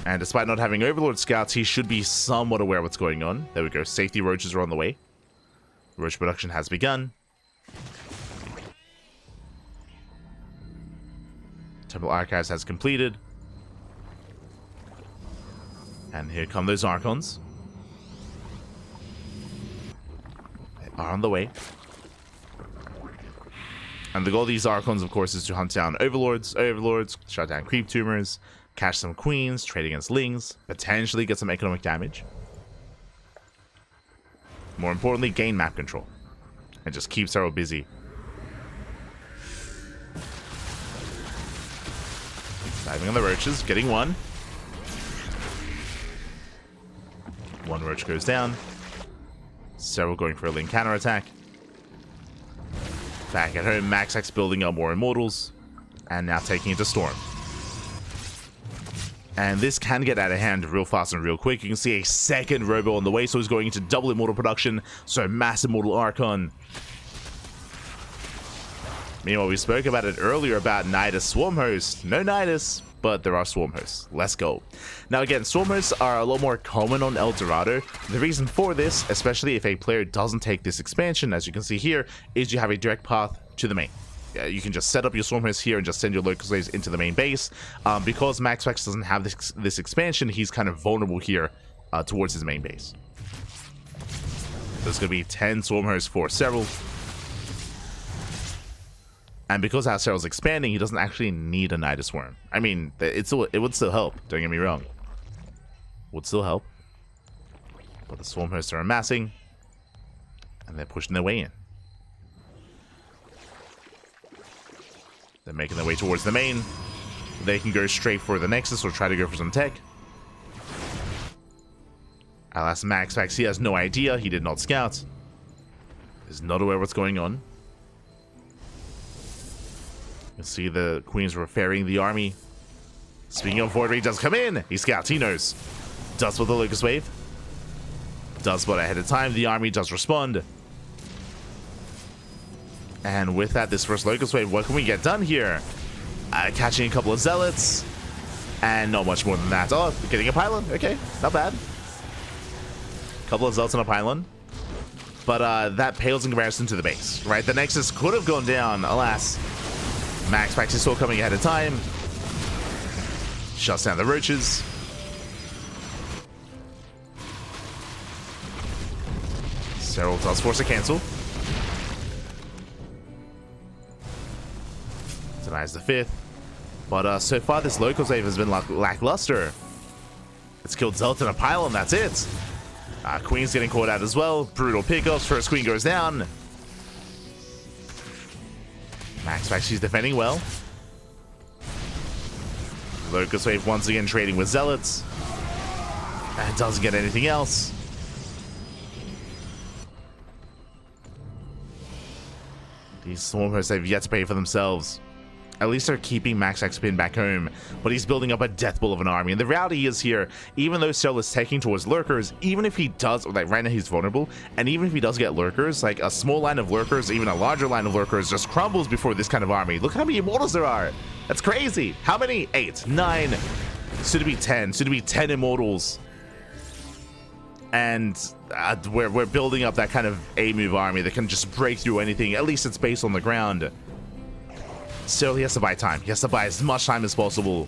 And despite not having Overlord Scouts, he should be somewhat aware of what's going on. There we go, safety roaches are on the way. Roach production has begun. Temple Archives has completed. And here come those Archons. They are on the way. And the goal of these Archons, of course, is to hunt down Overlords, shut down Creep Tumors, catch some Queens, trade against Lings, potentially get some economic damage. More importantly, gain map control. And just keep Serral busy. Diving on the Roaches, getting 1. 1 Roach goes down. Serral going for a Ling counterattack. Back at home, MaxPax building up more Immortals. And now taking it to Storm. And this can get out of hand real fast and real quick. You can see a second Robo on the way, so he's going into double Immortal production. So massive Immortal Archon. Meanwhile, we spoke about it earlier about Nidus Swarm Host. No Nidus, but there are Swarm Hosts. Let's go. Now again, Swarm Hosts are a lot more common on El Dorado. The reason for this, especially if a player doesn't take this expansion, as you can see here, is you have a direct path to the main. You can just set up your Swarm Hosts here and just send your Locust Waves into the main base. Because MaxPax doesn't have this expansion, he's kind of vulnerable here towards his main base. There's going to be 10 Swarm Hosts for Serral. And because our Serral's expanding, he doesn't actually need a Nidus Worm. I mean, it would still help, don't get me wrong. Would still help. But the Swarm Hosts are amassing. And they're pushing their way in. They're making their way towards the main. They can go straight for the Nexus or try to go for some tech. Alas, MaxPax, he has no idea. He did not scout. He's not aware what's going on. You see the Queens were ferrying the army. Speaking of Void Ray does come in. He scouts, he knows. Does with the Locust Wave. Does but ahead of time. The army does respond. And with that, this first Locust Wave, what can we get done here? Catching a couple of Zealots. And not much more than that. Oh, getting a pylon. Okay, not bad. Couple of Zealots on a pylon. But that pales in comparison to the base, right? The Nexus could have gone down, alas. MaxPax is still coming ahead of time. Shuts down the roaches. Serral does force a cancel. Denies the 5th. But so far this Locust Wave has been lackluster. It's killed Zealot and a pylon, that's it. Queen's getting caught out as well. Brutal pickups. First Queen goes down. MaxPax, she's defending well. Locust Wave once again trading with Zealots. And doesn't get anything else. These Swarm Hosts have yet to pay for themselves. At least they're keeping MaxPax pinned back home, but he's building up a death bull of an army. And the reality is here, even though Serral is taking towards lurkers, even if he does, like right now he's vulnerable, and even if he does get lurkers, like a small line of lurkers, even a larger line of lurkers just crumbles before this kind of army. Look how many immortals there are. That's crazy. How many? 8, 9, soon to be 10, soon to be 10 immortals. And we're building up that kind of A-move army that can just break through anything, at least it's based on the ground. So he has to buy time. He has to buy as much time as possible.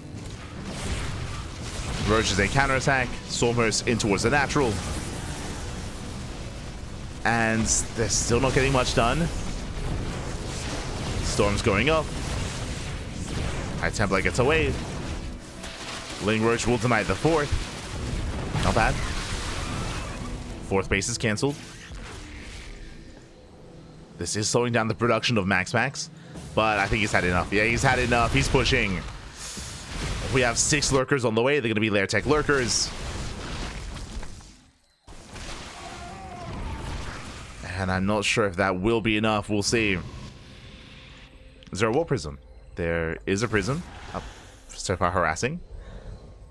Roach is a counterattack. Swarm Host in towards the natural. And they're still not getting much done. Storm's going up. High Templar gets away. Ling Roach will deny the 4th. Not bad. 4th base is cancelled. This is slowing down the production of MaxPax. But I think he's had enough. Yeah, he's had enough. He's pushing. We have 6 lurkers on the way. They're going to be lair tech lurkers. And I'm not sure if that will be enough. We'll see. Is there a war prism? There is a prism. Oh, so far harassing.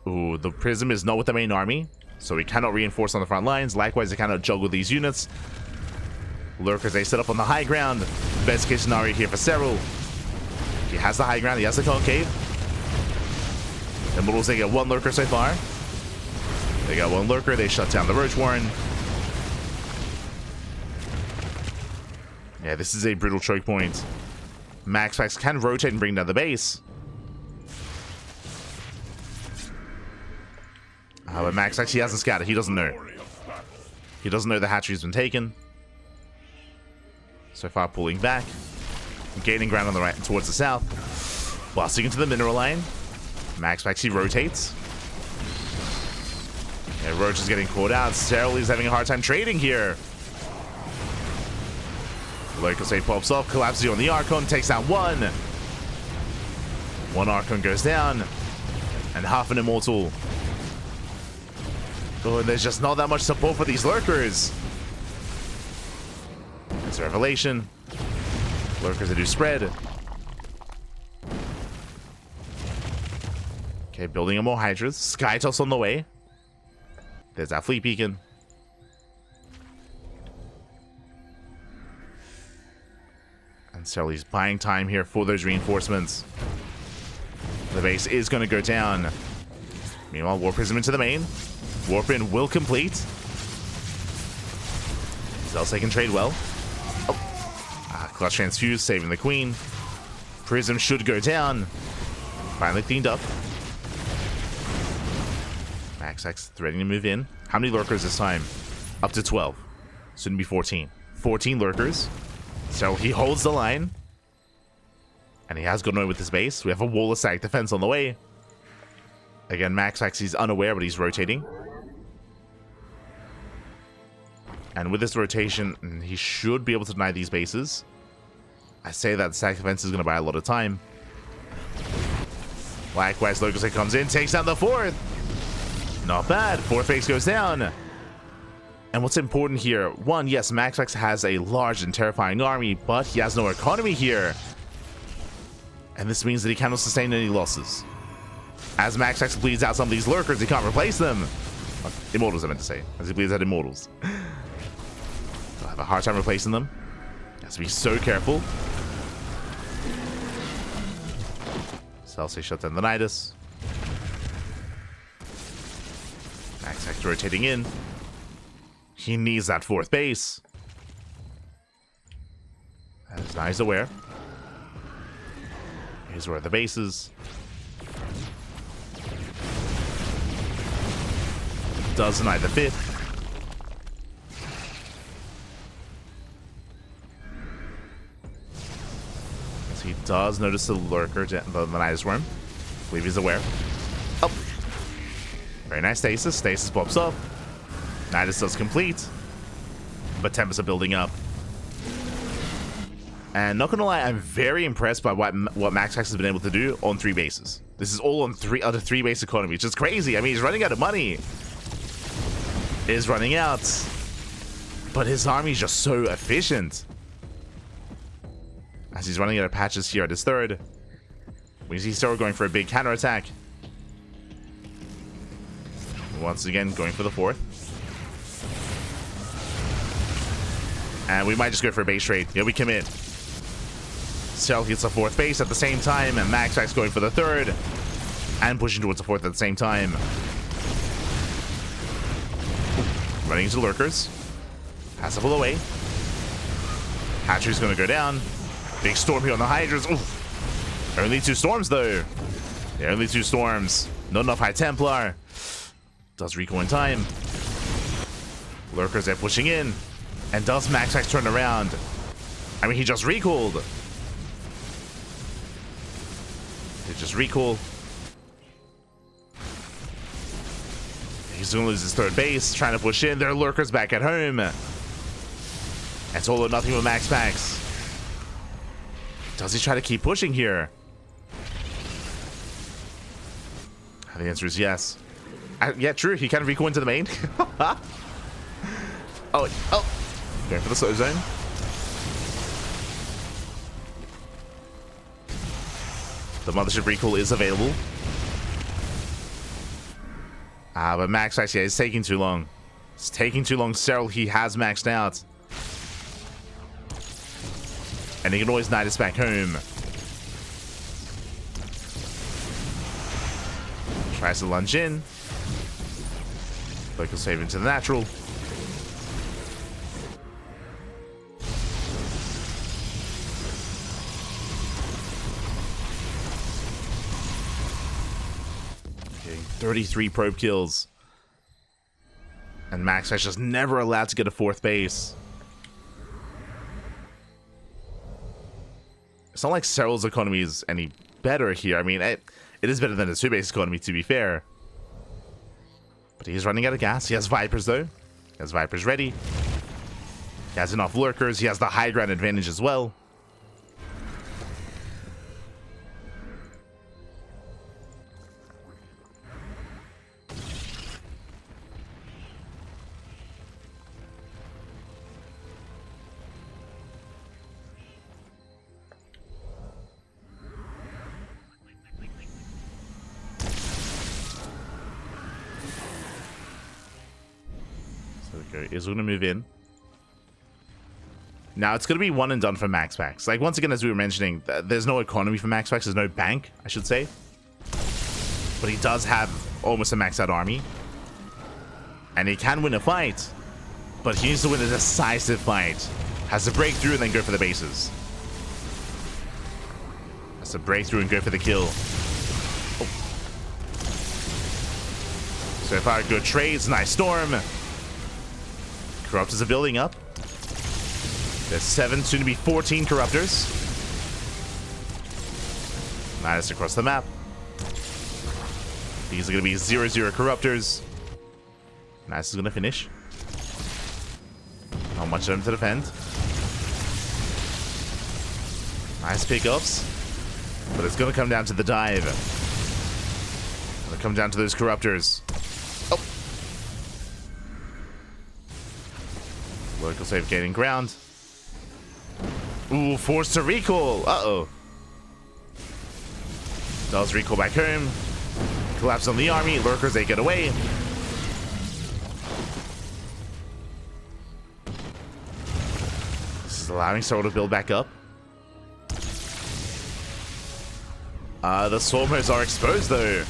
Ooh, the prism is not with the main army. So we cannot reinforce on the front lines. Likewise, they cannot juggle these units. Lurkers, they set up on the high ground. Best case scenario here for Serral. He has the high ground, he has the concave. The Immortals, they get 1 lurker so far. They got 1 lurker, they shut down the Roach Warren. Yeah, this is a brutal choke point. MaxPax can rotate and bring down the base. But MaxPax, he hasn't scattered, he doesn't know. He doesn't know the hatchery's been taken. So far pulling back. Gaining ground on the right towards the south. Busting into the mineral line. MaxPax, he rotates. Yeah, Roach is getting caught out. Serral is having a hard time trading here. Locust Wave pops off. Collapses on the Archon. Takes out 1. 1 Archon goes down. And half an Immortal. Oh, and there's just not that much support for these lurkers. It's a revelation. Lurkers that do spread. Okay, building a more Hydras. Sky Toss on the way. There's that Fleet Beacon. And Serral, he's buying time here for those reinforcements. The base is going to go down. Meanwhile, Warp Prism into the main. Warp in will complete. Zelsa can trade well. Clutch Transfuse saving the queen. Prism should go down. Finally cleaned up. MaxPax threatening to move in. How many lurkers this time? Up to 12. Soon to be 14. 14 lurkers. So he holds the line. And he has gotten away with his base. We have a wall of static defense on the way. Again, MaxPax, he's unaware, but he's rotating. And with this rotation, he should be able to deny these bases. I say that static defense is going to buy a lot of time. Likewise, Locust comes in, takes down the fourth. Not bad. Fourth base goes down. And what's important here, one, yes, MaxPax has a large and terrifying army, but he has no economy here. And this means that he cannot sustain any losses. As MaxPax bleeds out some of these lurkers, he can't replace them. Immortals, I meant to say. As he bleeds out immortals. I'll have a hard time replacing them. Has to be so careful. Celsius shuts down the Nidus. MaxPax rotating in. He needs that fourth base. As now he's aware. Here's where the base is. Does deny the fifth. So he does notice the lurker, the Nidus worm. I believe he's aware. Oh. Very nice stasis. Stasis pops up. Nidus does complete. But Tempest are building up. And not gonna lie, I'm very impressed by what MaxPax has been able to do on 3 bases. This is all on 3 base economy, which is crazy. I mean, he's running out of money. Is running out. But his army is just so efficient. As he's running out of patches here at his third. We see Serral going for a big counterattack. Once again, going for the fourth. And we might just go for a base trade. Yeah, we commit. Serral hits the fourth base at the same time, and MaxPax going for the third. And pushing towards the fourth at the same time. Running into lurkers. Has to pull away. Hatchery's going to go down. Big storm here on the Hydras. Oof. Only 2 storms, though. Yeah, only 2 storms. Not enough High Templar. Does recall in time. Lurkers are pushing in. And does MaxPax turn around? I mean, he just recalled. He just recall. He's going to lose his third base. Trying to push in. There are lurkers back at home. It's all or nothing with MaxPax. Does he try to keep pushing here? The answer is yes. Yeah, true. He kind of recall into the main. Oh. Going for the slow zone. The Mothership recall is available. But MaxPax, yeah, it's taking too long. It's taking too long. Serral, he has maxed out. And he can always Nidus back home. Tries to lunge in. Local save into the natural. Getting 33 probe kills. And MaxPax just never allowed to get a fourth base. It's not like Serral's economy is any better here. I mean, it is better than the 2-base economy, to be fair. But he's running out of gas. He has Vipers, though. He has Vipers ready. He has enough lurkers. He has the high ground advantage as well. Is going to move in. Now, it's going to be one and done for MaxPax. Like, once again, as we were mentioning, there's no economy for MaxPax. There's no bank, I should say. But he does have almost a maxed out army. And he can win a fight. But he needs to win a decisive fight. Has to break through and then go for the bases. Has to break through and go for the kill. Oh. So far, good trades. Nice storm. Corruptors are building up. There's 7, soon to be 14 Corruptors. Nice across the map. These are going to be 0-0 Corruptors. Nice is going to finish. Not much of them to defend. Nice pickups. But it's going to come down to the dive. It's going to come down to those Corruptors. Oh. Local save gaining ground. Ooh, forced to recall. Uh-oh. Does recall back home. Collapse on the army. Lurkers, they get away. This is allowing Serral to build back up. The Swarmers are exposed, though.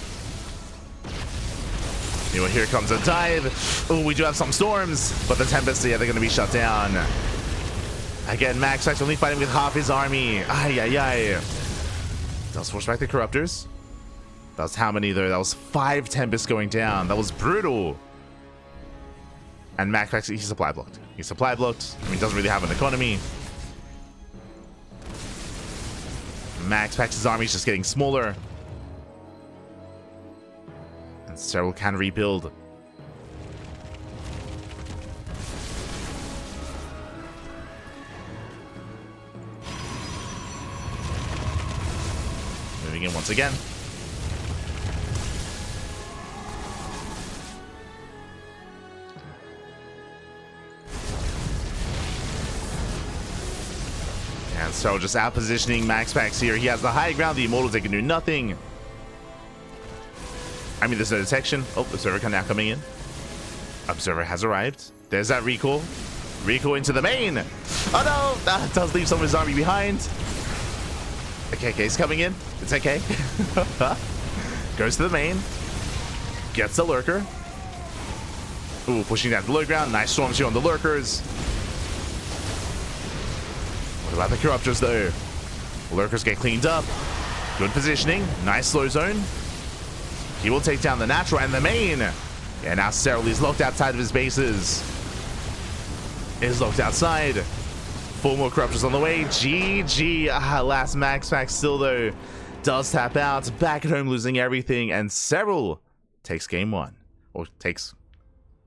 You know, here comes a dive. Oh, we do have some storms, but the Tempest, yeah, they're going to be shut down. Again, MaxPax only fighting with half his army. Ay, ay, ay. Does force back the Corruptors. That was how many, though? That was 5 Tempests going down. That was brutal. And MaxPax, he's supply blocked. He's supply blocked. I mean, he doesn't really have an economy. MaxPax's army is just getting smaller. And Serral can rebuild. Moving in once again. And so just out positioning MaxPax here. He has the high ground. The Immortals, they can do nothing. I mean, there's no detection. Oh, Observer now coming in. Observer has arrived. There's that recall. Recall into the main. Oh no! That does leave some of his army behind. Okay, he's coming in. It's okay. Goes to the main. Gets the Lurker. Ooh, pushing down the low ground. Nice storms here on the Lurkers. What about the Corruptors, though? Lurkers get cleaned up. Good positioning. Nice slow zone. He will take down the natural and the main. Yeah, now Serral is locked outside of his bases. Is locked outside. 4 more Corruptors on the way. GG. Last MaxPax still, though, does tap out. Back at home, losing everything. And Serral takes game 1. Or takes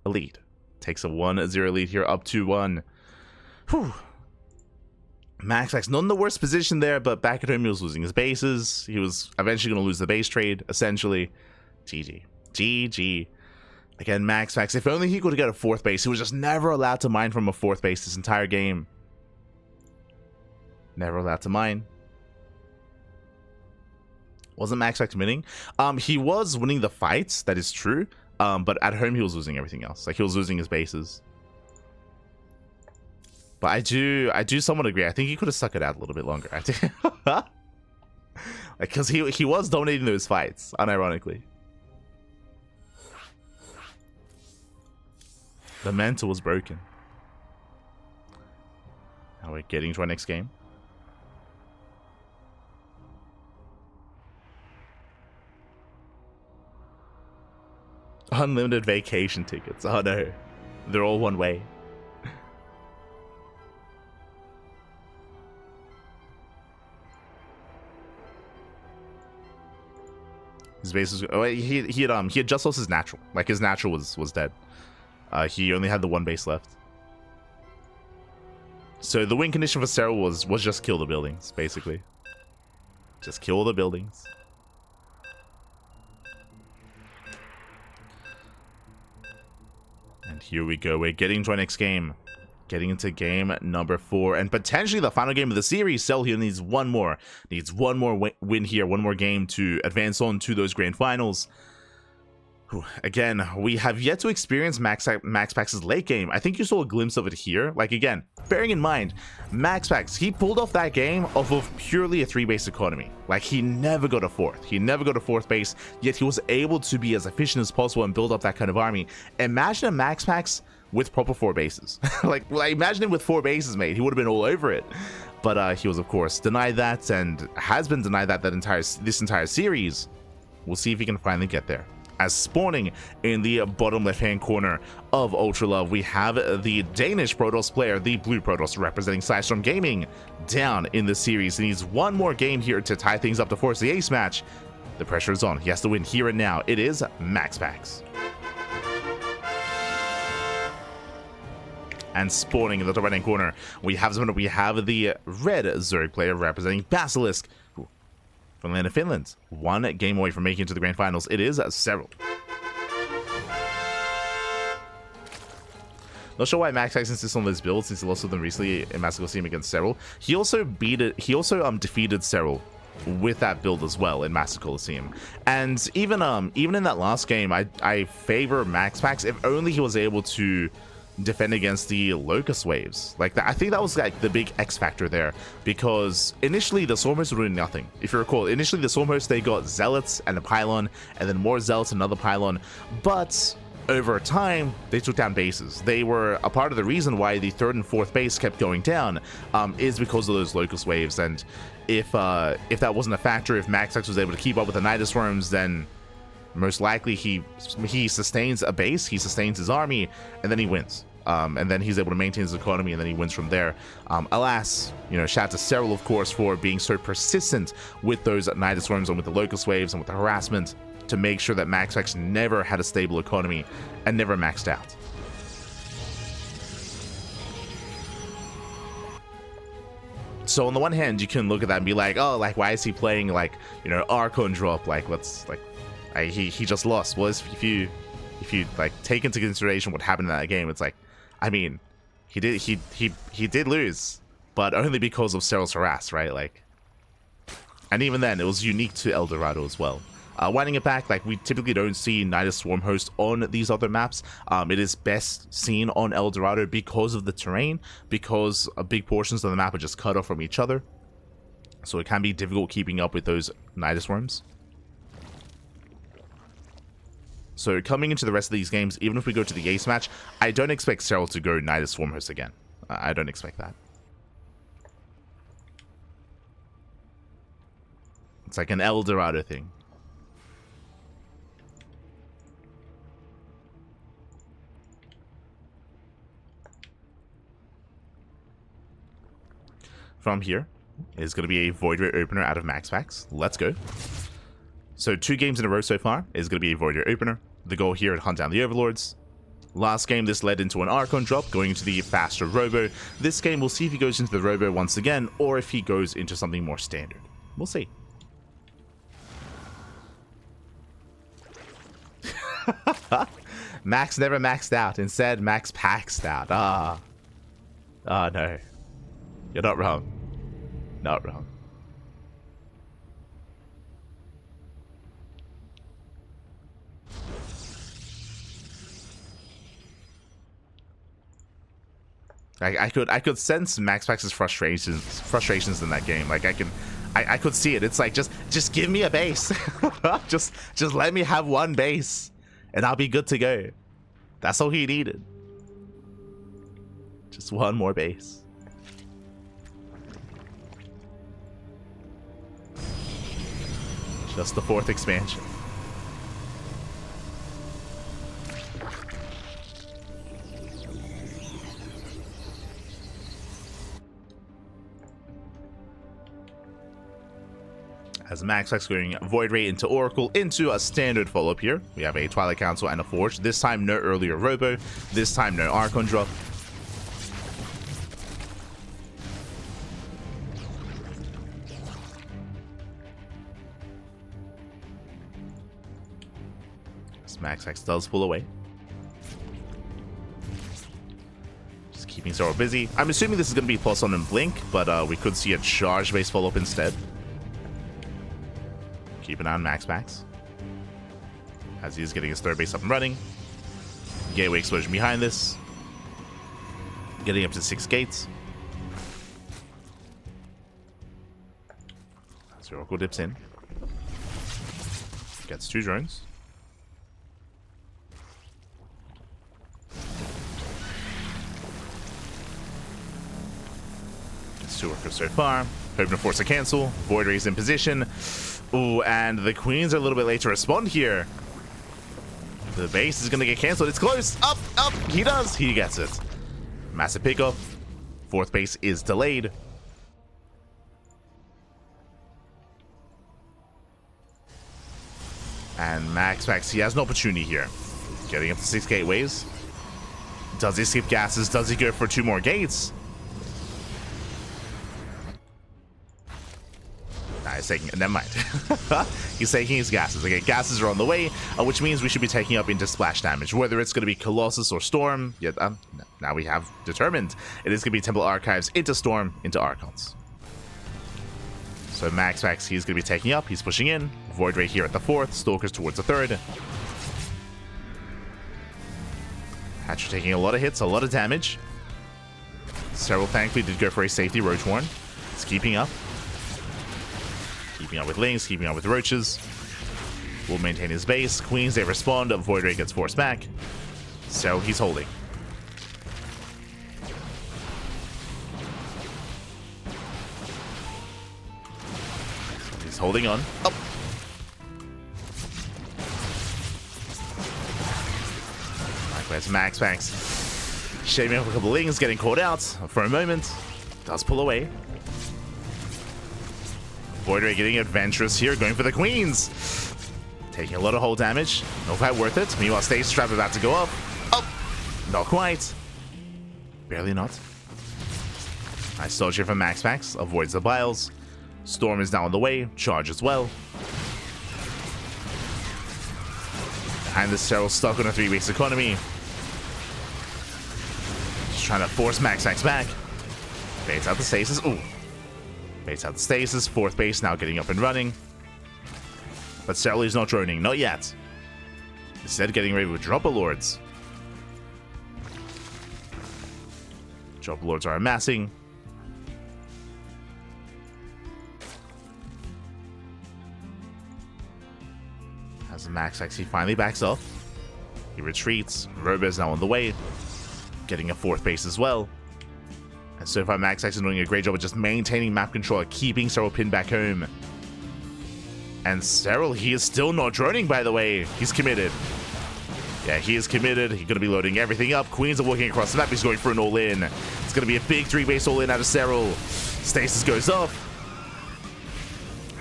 a lead. Takes a 1-0 lead here, up 2-1. Whew. MaxPax not in the worst position there, but back at home he was losing his bases. He was eventually going to lose the base trade, essentially. GG. GG. Again, MaxPax, if only he could get a 4th base. He was just never allowed to mine from a 4th base this entire game. Never allowed to mine. Wasn't MaxPax winning? He was winning the fights, that is true. But at home he was losing everything else. Like, he was losing his bases. But I do somewhat agree. I think he could have stuck it out a little bit longer. I think, like, because he was dominating those fights, unironically. The mental was broken. Now we're getting to our next game. Unlimited vacation tickets. Oh no, they're all one way. His base was, oh, he had just lost his natural. Like, his natural was dead. He only had the 1 base left. So the win condition for Serral was just kill the buildings, basically. Just kill the buildings. And here we go. We're getting to our next game. Getting into game number 4 and potentially the final game of the series. Serral here needs one more. Needs one more win here, one more game to advance on to those grand finals. Again, we have yet to experience MaxPax's late game. I think you saw a glimpse of it here. Like, again, bearing in mind, MaxPax, he pulled off that game off of purely a 3-base economy. Like, he never got a 4th. He never got a 4th base, yet he was able to be as efficient as possible and build up that kind of army. Imagine a MaxPax with proper 4 bases. like, imagine him with 4 bases, mate. He would have been all over it. But he was, of course, denied that and has been denied that this entire series. We'll see if he can finally get there. As spawning in the bottom left-hand corner of Ultra Love, we have the Danish Protoss player, the Blue Protoss, representing Sidestorm Gaming, down in the series. He needs one more game here to tie things up to force the ace match. The pressure is on. He has to win here and now. It is MaxPax. And spawning in the top right-hand corner, we have the red Zerg player representing Basilisk, from the land of Finland. One game away from making it to the grand finals. It is Serral. Not sure why MaxPax insists on this build since he lost with them recently in Master Coliseum against Serral. He also defeated Serral with that build as well in Master Coliseum. And even in that last game, I favor MaxPax if only he was able to defend against the Locust Waves. Like that, I think that was like the big X factor there, because initially the Stormhosts were doing nothing. If you recall, initially the Stormhosts, they got Zealots and a Pylon, and then more Zealots and another Pylon, but over time they took down bases. They were a part of the reason why the 3rd and 4th base kept going down, is because of those Locust Waves. And if that wasn't a factor, if MaxPax was able to keep up with the Nidus Worms, then most likely he sustains a base, he sustains his army, and then he wins. And then he's able to maintain his economy, and then he wins from there. Alas, shout out to Serral, of course, for being so persistent with those Nidus Worms and with the Locust Waves and with the harassment to make sure that MaxPax never had a stable economy and never maxed out. So on the one hand, you can look at that and be like, oh, like, why is he playing, like, Archon drop? Like, he just lost. Well, if you like take into consideration what happened in that game, it's like, I mean, he did lose, but only because of Serral's harass, right? Like, and even then, it was unique to El Dorado as well. Winding it back, like, we typically don't see Nidus Swarm Host on these other maps. It is best seen on El Dorado because of the terrain, because big portions of the map are just cut off from each other. So it can be difficult keeping up with those Nidus Worms. So coming into the rest of these games, even if we go to the ace match, I don't expect Serral to go Nidus Swarm Host again. I don't expect that. It's like an El Dorado thing. From here is going to be a Void Ray opener out of MaxPax. Let's go. So 2 games in a row so far is going to be a Void Ray opener. The goal here to hunt down the Overlords. Last game, this led into an Archon drop, going into the faster Robo. This game, we'll see if he goes into the Robo once again, or if he goes into something more standard. We'll see. Max never maxed out. Instead, Max paxed out. No. You're not wrong. Not wrong. I could sense MaxPax's frustrations in that game. Like I could see it. It's like just give me a base. just let me have one base and I'll be good to go. That's all he needed. Just one more base. Just the 4th expansion. As MaxPax going Void Ray into Oracle into a standard follow-up here. We have a Twilight Council and a Forge. This time no earlier Robo. This time no Archon drop. As MaxPax does pull away. Just keeping Serral busy. I'm assuming this is going to be plus on and blink, but we could see a charge-based follow-up instead. Keep an eye on MaxPax. as he's getting his third base up and running. Gateway explosion behind this. Getting up to 6 gates. As Oracle dips in. Gets 2 drones. Gets 2 workers so far. Hoping to force a cancel. Void Ray's in position. Ooh, and the Queens are a little bit late to respond here. The base is going to get canceled. It's close. Up, up. He does. He gets it. Massive pickoff. 4th base is delayed. And MaxPax, he has an opportunity here. Getting up to 6 gateways. Does he skip gases? Does he go for 2 more gates? Nah, he's taking... Never mind. He's taking his gases. Okay, gases are on the way, which means we should be taking up into splash damage. Whether it's going to be Colossus or Storm, yeah, now we have determined. It is going to be Temple Archives into Storm, into Archons. So MaxPax, he's going to be taking up. He's pushing in. Void Ray here at the 4th. Stalkers towards the 3rd. Hatcher taking a lot of hits, a lot of damage. Serral thankfully did go for a safety Roach Horn. It's keeping up. Keeping up with Lings, keeping up with Roaches. Will maintain his base. Queens, they respond. Void Ray gets forced back. So he's holding. He's holding on. Oh. Likewise, MaxPax shaving off a couple of Lings, getting caught out for a moment. Does pull away. Void Ray getting adventurous here, going for the Queens. Taking a lot of hull damage. Not quite worth it. Meanwhile, Stasis Trap about to go up. Oh! Not quite. Barely not. Nice dodge here from MaxPax. Avoids the Biles. Storm is now on the way. Charge as well. Behind this, Serral stuck on a 3-base economy. Just trying to force MaxPax back. Baits out the Stasis. Ooh. Baits out the Stasis. 4th base now getting up and running. But Serral is not droning. Not yet. Instead, getting ready with Dropper Lords. Dropper Lords are amassing. As MaxPax, he finally backs off. He retreats. Robo is now on the way. Getting a 4th base as well. And so far, MaxPax is doing a great job of just maintaining map control, keeping Serral pinned back home. And Serral, he is still not droning, by the way. He's committed. Yeah, he is committed. He's going to be loading everything up. Queens are walking across the map. He's going for an all-in. It's going to be a big 3-base all-in out of Serral. Stasis goes up.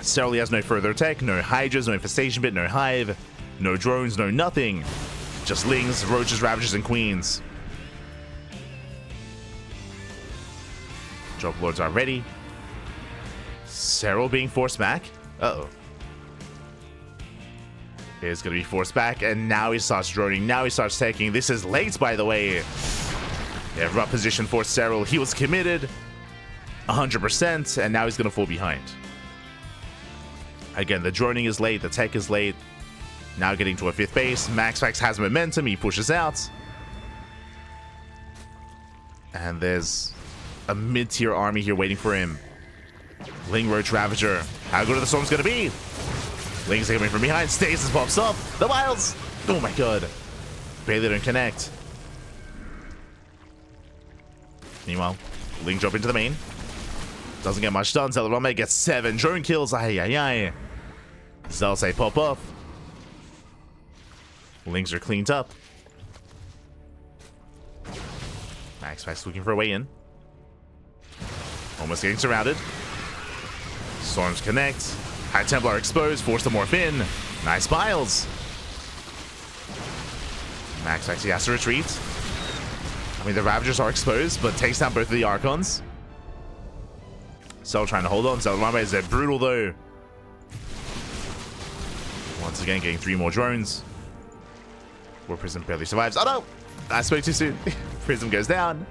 Serral has no further attack, no Hydras, no Infestation Bit, no Hive, no drones, no nothing. Just Lings, Roaches, Ravagers, and Queens. Drop Lords are ready. Serral being forced back. Uh-oh. Is going to be forced back, and now he starts droning. Now he starts taking. This is late, by the way. Yeah, rough position for Serral. He was committed 100%, and now he's going to fall behind. Again, the droning is late. The tech is late. Now getting to a 5th base. MaxPax has momentum. He pushes out. And there's a mid-tier army here waiting for him. Ling, Roach, Ravager. How good are the storms going to be? Ling's coming from behind. Stasis pops up. The Miles. Oh my god. Barely don't connect. Meanwhile, Ling drop into the main. Doesn't get much done. Zelrome gets 7 drone kills. Ay, ay, ay. Zelsay pop off. Lings are cleaned up. MaxPax looking for a way in. Almost getting surrounded. Storms connect. High Templar exposed. Force to morph in. Nice Biles. MaxPax, he has to retreat. I mean, the Ravagers are exposed, but takes down both of the Archons. Cell trying to hold on. Zelrame is brutal, though. Once again, getting 3 more drones. War Prism barely survives. Oh, no! I spoke too soon. Prism goes down.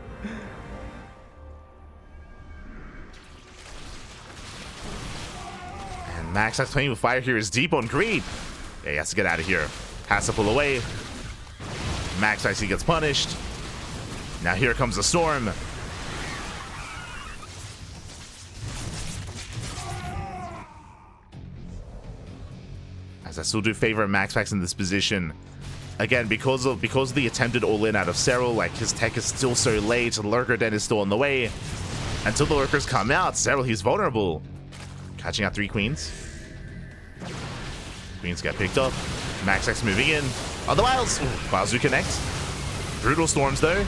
And MaxPax playing with fire here is deep on creep. Yeah, he has to get out of here. Has to pull away. MaxPax gets punished. Now here comes the storm. As I still do favor MaxPax in this position. Again, because of the attempted all-in out of Serral, like his tech is still so late, Lurker Den is still on the way. Until the Lurkers come out, Serral, he's vulnerable. Catching out 3 queens. Queens get picked up. MaxPax moving in. On the Wiles! Wiles do connect. Brutal storms though.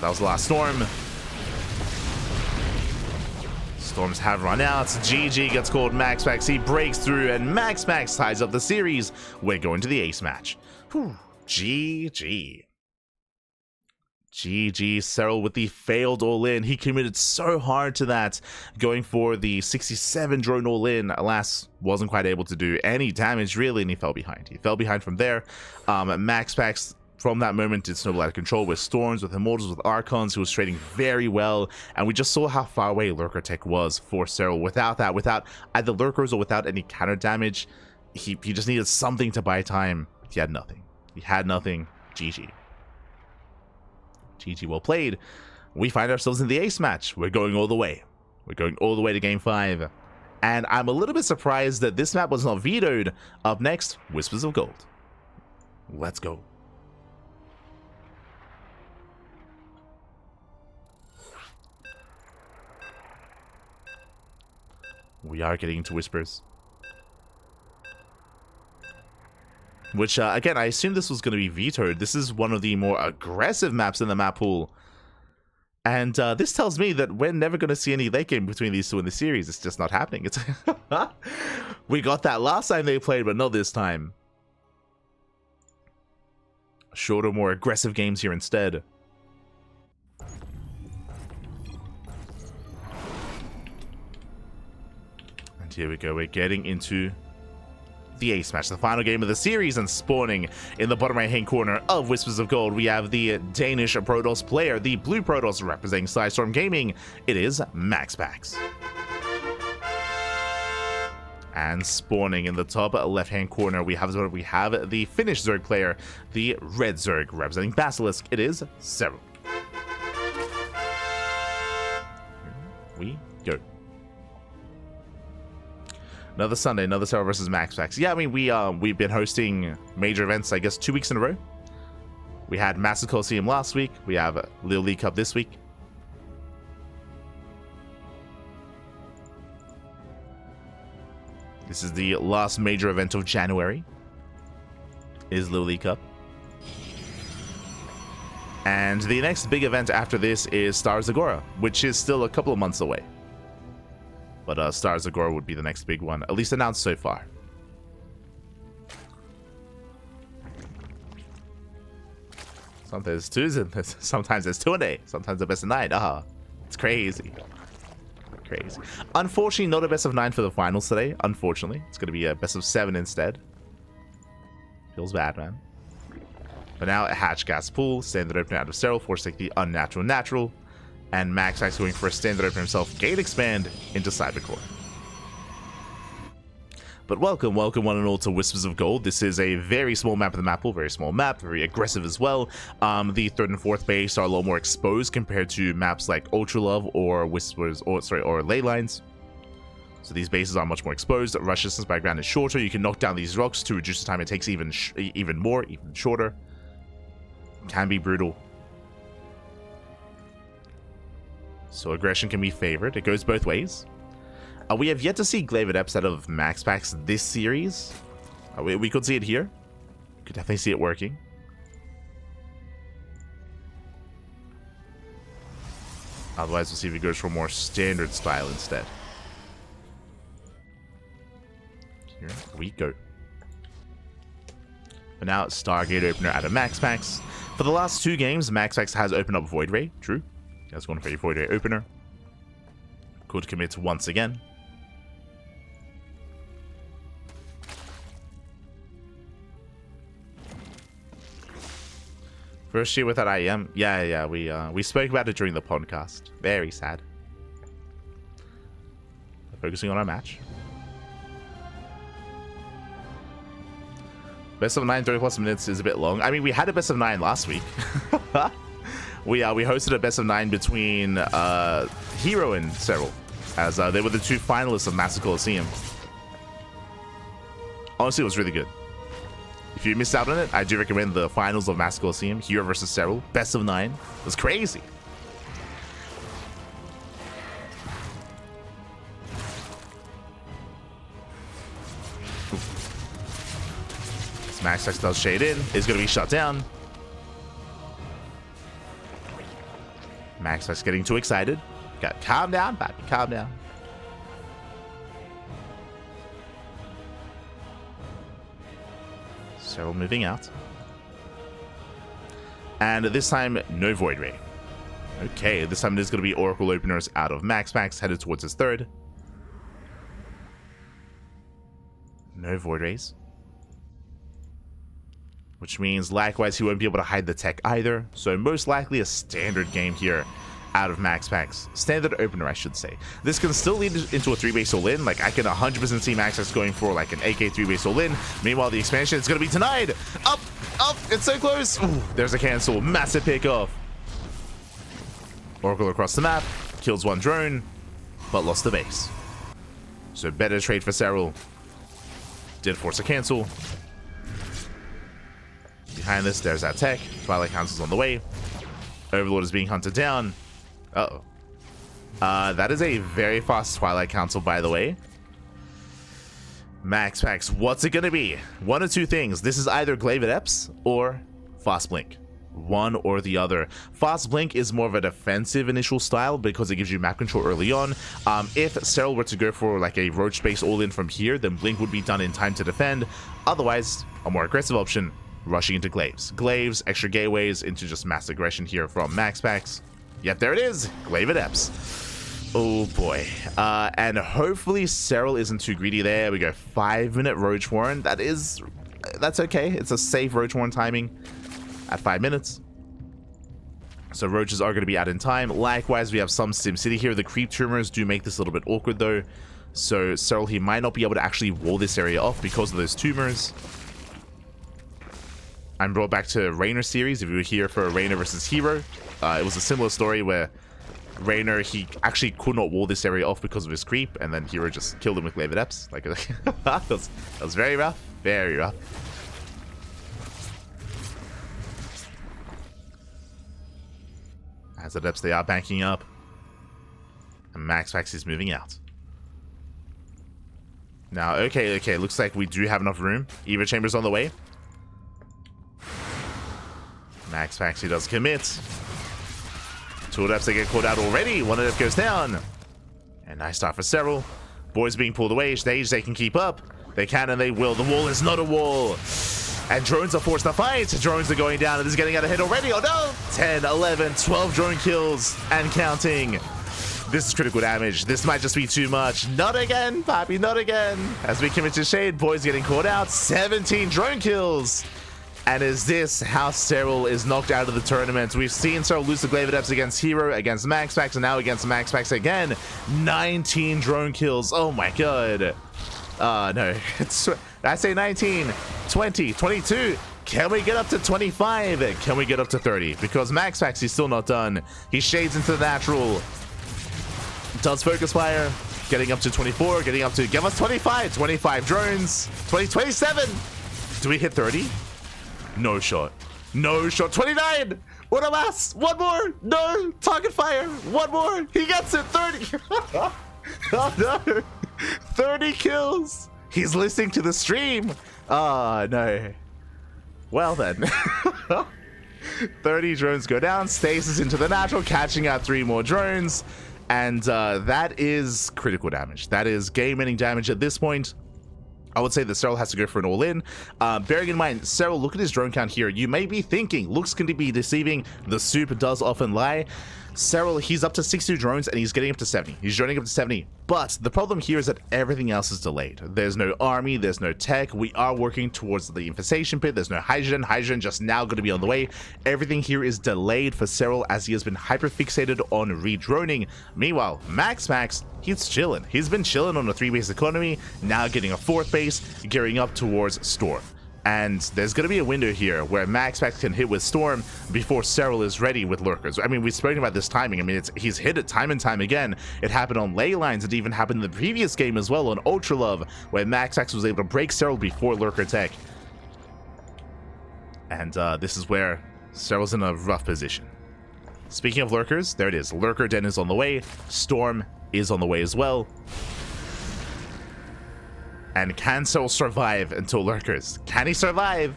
That was the last storm. Storms have run out. GG gets called MaxPax. He breaks through and MaxPax ties up the series. We're going to the ace match. Whew. GG. GG. Serral with the failed all-in. He committed so hard to that, going for the 67 drone all-in. Alas, wasn't quite able to do any damage really, and he fell behind. He fell behind from there. MaxPax from that moment did snowball out of control with Storms, with Immortals, with Archons, who was trading very well, and we just saw how far away Lurker tech was for Serral. Without that, without either Lurkers or without any counter damage, he just needed something to buy time. He had nothing. He had nothing. GG. GG, well played. We find ourselves in the ace match. We're going all the way. We're going all the way to game 5. And I'm a little bit surprised that this map was not vetoed. Up next, Whispers of Gold. Let's go. We are getting into Whispers. Which, again, I assume this was going to be vetoed. This is one of the more aggressive maps in the map pool. And this tells me that we're never going to see any late game between these two in the series. It's just not happening. It's we got that last time they played, but not this time. Shorter, more aggressive games here instead. And here we go. We're getting into the ace match, the final game of the series, and spawning in the bottom right hand corner of Whispers of Gold, we have the Danish Protoss player, the blue Protoss representing Sidestorm Gaming. It is MaxPax. And spawning in the top left hand corner, we have the Finnish Zerg player, the red Zerg representing Basilisk. It is Serral. Here we go. Another Sunday, another Serral versus MaxPax. Yeah, I mean, we've been hosting major events, I guess, 2 weeks in a row. We had Massive Coliseum last week. We have LiuLi Cup this week. This is the last major event of January. Is LiuLi Cup. And the next big event after this is Stars Agora, which is still a couple of months away. But Stars Agora would be the next big one, at least announced so far. Sometimes there's 2 a day. Sometimes the best of 9. It's crazy. Crazy. Unfortunately, not a best of 9 for the finals today. Unfortunately, it's going to be a best of 7 instead. Feels bad, man. But now a hatch gas pool, standard opener out of Serral, force take the unnatural natural. And MaxPax going for a standard opener himself, gate expand into Cybercore. But welcome one and all to Whispers of Gold. This is a very small map of the map pool, very small map, very aggressive as well. The 3rd and 4th base are a lot more exposed compared to maps like Ultra Love or Whispers, or Ley Lines. So these bases are much more exposed. Rush distance by ground is shorter. You can knock down these rocks to reduce the time it takes even shorter. Can be brutal. So aggression can be favored. It goes both ways. We have yet to see Glaive Adepts out of MaxPax this series. We could see it here. Could definitely see it working. Otherwise, we'll see if he goes for a more standard style instead. Here we go. But now, Stargate opener out of MaxPax. For the last 2 games, MaxPax has opened up Void Ray. True. He has gone for a Void Ray opener. Could commit once again. First year without IEM. Yeah, we spoke about it during the podcast. Very sad. Focusing on our match. Best of 9, 30+ minutes is a bit long. I mean, we had a best of 9 last week. we hosted a best of 9 between Hero and Serral, as they were the 2 finalists of Master Coliseum. Honestly, it was really good. If you missed out on it, I do recommend the finals of Master Coliseum, Hero versus Serral, best of 9. It was crazy. MaxPax does shade in, is going to be shut down. MaxPax getting too excited. Got calm down, baby, calm down. Serral moving out. And this time, no Void Ray. Okay, this time there's going to be Oracle Openers out of MaxPax, headed towards his 3rd. No Void Rays. Which means likewise he won't be able to hide the tech either. So most likely a standard game here out of MaxPax. Standard opener, I should say. This can still lead into a 3-base all-in. Like, I can 100% see MaxPax going for like an AK 3-base all-in. Meanwhile, the expansion is going to be denied. Up, it's so close. Ooh, there's a cancel. Massive pick-off. Oracle across the map. Kills 1 drone, but lost the base. So better trade for Serral. Did force a cancel. Behind this, there's that tech. Twilight Council's on the way. Overlord is being hunted down. Uh-oh. That is a very fast Twilight Council, by the way. MaxPax, what's it gonna be? One of 2 things. This is either Glaive Eps or Fast Blink. One or the other. Fast Blink is more of a defensive initial style because it gives you map control early on. If Serral were to go for like a roach space all-in from here, then Blink would be done in time to defend. Otherwise, a more aggressive option, rushing into Glaives. Glaives, extra gateways into just mass aggression here from MaxPax. Yep, there it is. Glaive Eps. Oh boy. And hopefully Serral isn't too greedy there. We go 5-minute Roach Warren. That's okay. It's a safe Roach Warren timing at 5 minutes. So Roaches are going to be out in time. Likewise, we have some SimCity here. The creep tumors do make this a little bit awkward though. So Serral, he might not be able to actually wall this area off because of those tumors. I'm brought back to Raynor series. If you were here for Raynor versus Hero, it was a similar story where Raynor, he actually could not wall this area off because of his creep, and then Hero just killed him with Glaive Eps. Like, that was very rough. Very rough. As the Eps, they are banking up. And MaxPax is moving out. Now, okay, looks like we do have enough room. Eva Chamber's on the way. MaxPax, he does commit. 2 Eps, they get called out already. 1 Ep goes down. And nice start for Serral. Boys being pulled away. Stage, they can keep up. They can and they will. The wall is not a wall. And drones are forced to fight. Drones are going down. And this is getting out of hit already. Oh no! 10, 11, 12 drone kills and counting. This is critical damage. This might just be too much. Not again, Papi, not again. As we commit to Shade, boys getting caught out. 17 drone kills. And is this how Serral is knocked out of the tournament? We've seen Serral lose the Glaive Eps against Hero, against MaxPax, and now against MaxPax again. 19 drone kills. Oh my god. No. I say 19, 20, 22. Can we get up to 25? Can we get up to 30? Because MaxPax, he's still not done. He shades into the natural. Does focus fire. Getting up to 24. Getting up to, give us 25. 25 drones. 27. Do we hit 30? No shot. No shot. 29. What a mass. One more. No. Target fire. One more. He gets it. 30. Oh no. 30 kills. He's listening to the stream. Oh no. Well then. 30 drones go down. Stasis into the natural, catching out 3 more drones. And that is critical damage. That is game-ending damage at this point. I would say that Serral has to go for an all-in. Bearing in mind, Serral, look at his drone count here. You may be thinking, looks can be deceiving. The soup does often lie. Serral, he's up to 62 drones and he's getting up to 70. He's joining up to 70. But the problem here is that everything else is delayed. There's no army, there's no tech. We are working towards the infestation pit. There's no hydrogen. Hydrogen just now going to be on the way. Everything here is delayed for Serral as he has been hyper-fixated on re-droning. Meanwhile, MaxPax, he's chilling. He's been chilling on a 3-base economy, now getting a 4th base, gearing up towards Storm. And there's going to be a window here where MaxPax can hit with Storm before Serral is ready with Lurkers. I mean, we've spoken about this timing. I mean, he's hit it time and time again. It happened on Ley Lines. It even happened in the previous game as well on Ultra Love, where MaxPax was able to break Serral before Lurker Tech. And this is where Serral's in a rough position. Speaking of Lurkers, there it is. Lurker Den is on the way. Storm is on the way as well. And can Serral survive until Lurkers? Can he survive?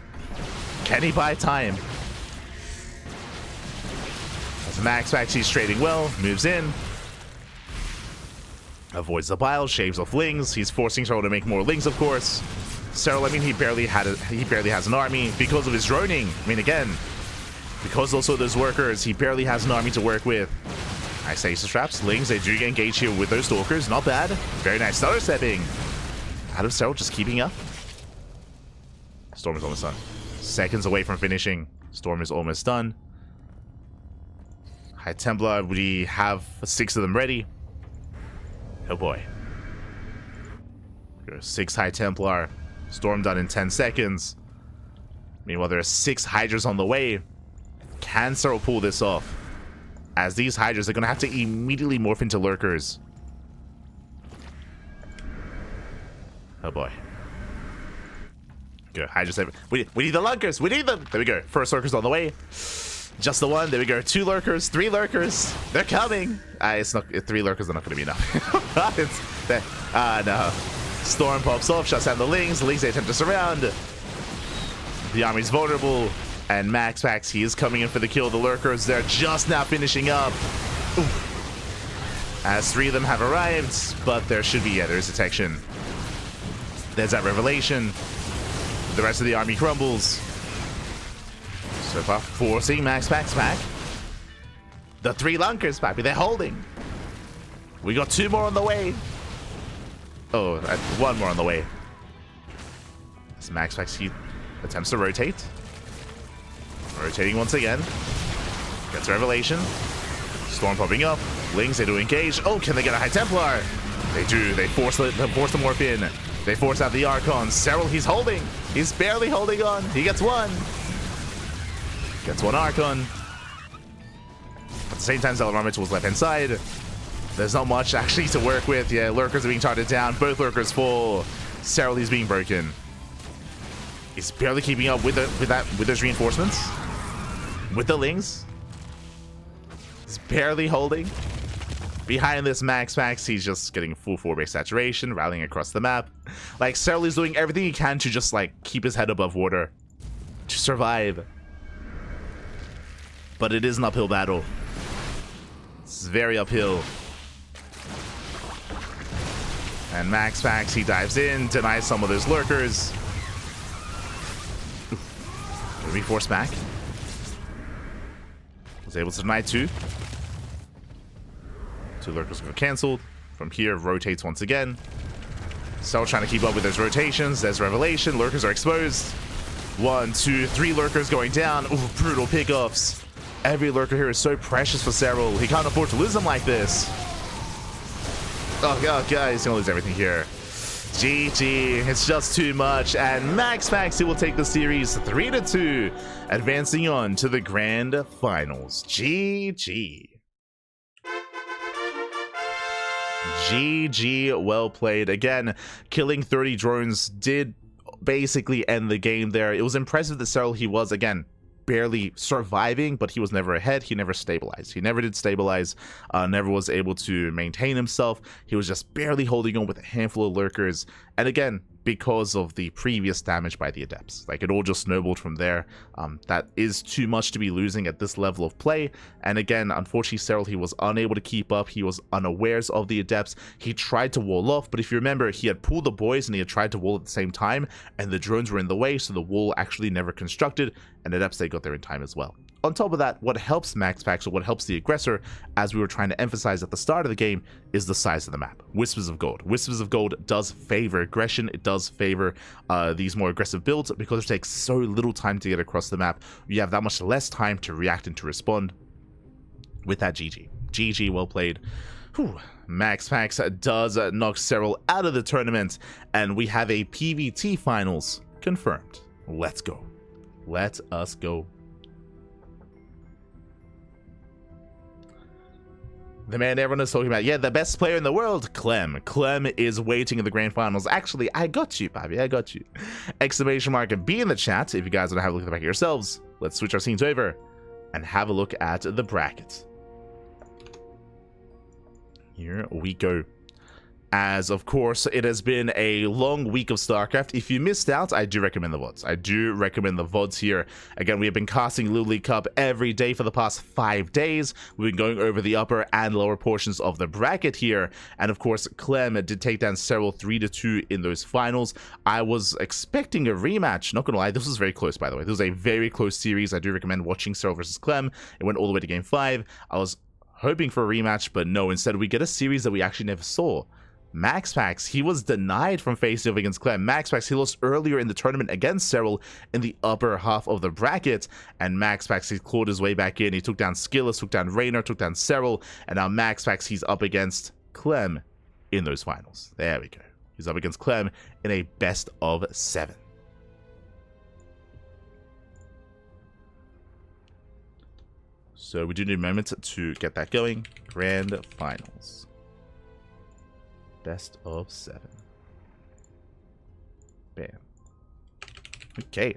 Can he buy time? As MaxPax, he's trading well, moves in. Avoids the bile, shaves off Lings. He's forcing Serral to make more Lings, of course. Serral, I mean, he barely has an army because of his droning. I mean, again, because also those workers, he barely has an army to work with. Nice Aces Traps. Lings, they do get engaged here with those Stalkers. Not bad. Very nice stutter stepping. Out of Serral, just keeping up. Storm is almost done. Seconds away from finishing. Storm is almost done. High Templar, we have 6 of them ready. Oh boy. 6 High Templar. Storm done in 10 seconds. Meanwhile, there are 6 Hydras on the way. Can Serral pull this off? As these Hydras are going to have to immediately morph into Lurkers. Oh boy. Go, Hydras. We need the Lurkers. We need them. There we go. First Lurkers on the way. Just the one. There we go. 2 Lurkers. 3 Lurkers. They're coming. It's not 3 Lurkers are not going to be enough. No. Storm pops off. Shuts down the Lings. The Lings, they attempt to surround. The army's vulnerable. And MaxPax, he is coming in for the kill. The Lurkers, they're just now finishing up. Ooh. As 3 of them have arrived, but there should be, there is detection. There's that revelation. The rest of the army crumbles. So far, forcing MaxPax back. The 3 Lunkers, papi, they're holding. We got 2 more on the way. Oh, 1 more on the way. As MaxPax, he attempts to rotate. Rotating once again. Gets revelation. Storm popping up. Lings, they do engage. Oh, can they get a High Templar? They do. They force the morph in. They force out the Archon. Serral, he's holding. He's barely holding on. He gets 1. Gets 1 Archon. At the same time, Zellaromich was left inside. There's not much actually to work with. Yeah, Lurkers are being charted down. Both Lurkers full. Serral is being broken. He's barely keeping up with those reinforcements. With the Lings. He's barely holding. Behind this MaxPax, he's just getting full 4-base saturation, rallying across the map. Like, Serral is doing everything he can to just, like, keep his head above water. To survive. But it is an uphill battle. It's very uphill. And MaxPax, he dives in, denies some of those Lurkers. Gonna be forced back. Was able to deny 2. 2 Lurkers were cancelled. From here, rotates once again. Still trying to keep up with those rotations. There's revelation. Lurkers are exposed. 1, 2, 3 Lurkers going down. Ooh, brutal pickoffs. Every Lurker here is so precious for Serral. He can't afford to lose them like this. Oh god, he's gonna lose everything here. GG, it's just too much, and MaxPax, he will take the series 3-2, advancing on to the grand finals. GG. GG, well played. Again, killing 30 drones did basically end the game there. It was impressive that Serral, he was, again, barely surviving, but he was never ahead. He never stabilized. He never did stabilize, never was able to maintain himself. He was just barely holding on with a handful of Lurkers. And again, because of the previous damage by the Adepts. Like, it all just snowballed from there. That is too much to be losing at this level of play. And again, unfortunately, Serral, he was unable to keep up. He was unawares of the Adepts. He tried to wall off, but if you remember, he had pulled the boys and he had tried to wall at the same time, and the drones were in the way, so the wall actually never constructed, and Adepts, they got there in time as well. On top of that, what helps MaxPax, or what helps the aggressor, as we were trying to emphasize at the start of the game, is the size of the map. Whispers of Gold. Whispers of Gold does favor aggression. It does favor these more aggressive builds, because it takes so little time to get across the map. You have that much less time to react and to respond. With that, GG. GG, well played. Whew. MaxPax does knock Serral out of the tournament, and we have a PVT finals confirmed. Let's go. Let us go. The man everyone is talking about. Yeah, the best player in the world, Clem. Clem is waiting in the grand finals. Actually, I got you, Bobby. I got you. Exclamation mark and be in the chat if you guys want to have a look at the back of yourselves. Let's switch our scenes over and have a look at the bracket. Here we go. As, of course, it has been a long week of StarCraft. If you missed out, I do recommend the VODs. I do recommend the VODs here. Again, we have been casting LiuLi Cup every day for the past 5 days. We've been going over the upper and lower portions of the bracket here. And, of course, Clem did take down Serral 3-2 in those finals. I was expecting a rematch. Not gonna lie, this was very close, by the way. This was a very close series. I do recommend watching Serral versus Clem. It went all the way to Game 5. I was hoping for a rematch, but no. Instead, we get a series that we actually never saw. MaxPax, he was denied from facing off against Clem. MaxPax, he lost earlier in the tournament against Serral in the upper half of the bracket, and MaxPax, he clawed his way back in. He took down Skillers, took down Raynor, took down Serral, and now MaxPax, he's up against Clem in those finals. There we go. He's up against Clem in a best of 7. So we do need a moment to get that going. Grand finals. Best of 7. Bam. Okay.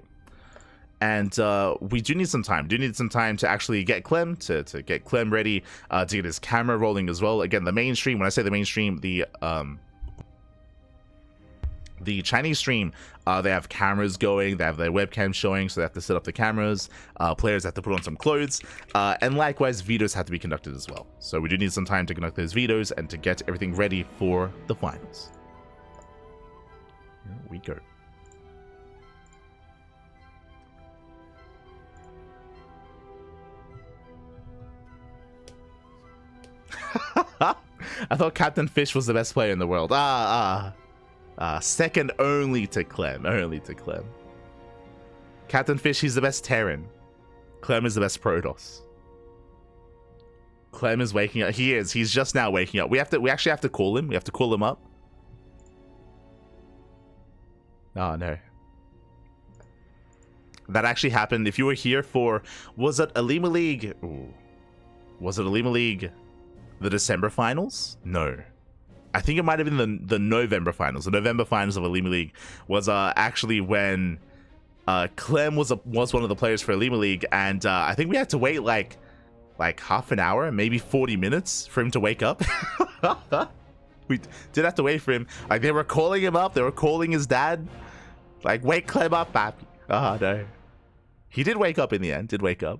And we do need some time. To actually get Clem, to get Clem ready, to get his camera rolling as well. Again, the main stream, when I say the main stream, the Chinese stream, they have cameras going, they have their webcam showing, so they have to set up the cameras. Players have to put on some clothes, and likewise, vetoes have to be conducted as well. So we do need some time to conduct those vetoes and to get everything ready for the finals. Here we go. I thought Captain Fish was the best player in the world. Second only to Clem. Captain Fish, he's the best Terran. Clem is the best Protoss. Clem is waking up. He is. He's just now waking up. We actually have to call him. We have to call him up. Oh, no. That actually happened. If you were here for... Was it Alima League? Ooh. Was it Alima League? The December finals? No. I think it might have been the November finals. The November finals of Alima League was actually when Clem was one of the players for Alima League, and I think we had to wait like half an hour, maybe 40 minutes for him to wake up. We did have to wait for him. Like, they were calling him up. They were calling his dad. Like, wake Clem up, papi. Oh, no. He did wake up in the end. Did wake up.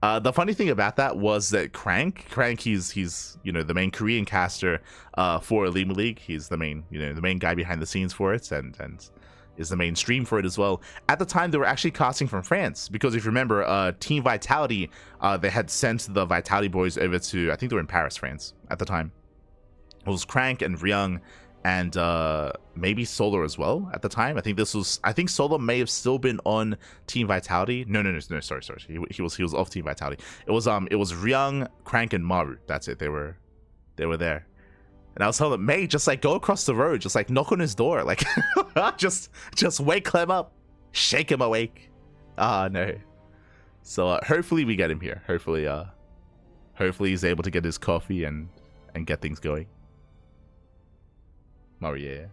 The funny thing about that was that Crank, he's the main Korean caster for Alima League. He's the main guy behind the scenes for it, and is the main stream for it as well. At the time, they were actually casting from France, because if you remember, Team Vitality, they had sent the Vitality boys over to, I think they were in Paris, France at the time. It was Crank and Ryung and maybe Solar as well at the time. I think Solar may have still been on Team Vitality. No, sorry. He was off Team Vitality. It was Ryung, Crank, and Maru. That's it. They were there. And I was telling them, mate, just like go across the road, just like knock on his door, like just wake Clem up, shake him awake. Ah, no. So hopefully we get him here. Hopefully he's able to get his coffee and get things going. Oh, yeah.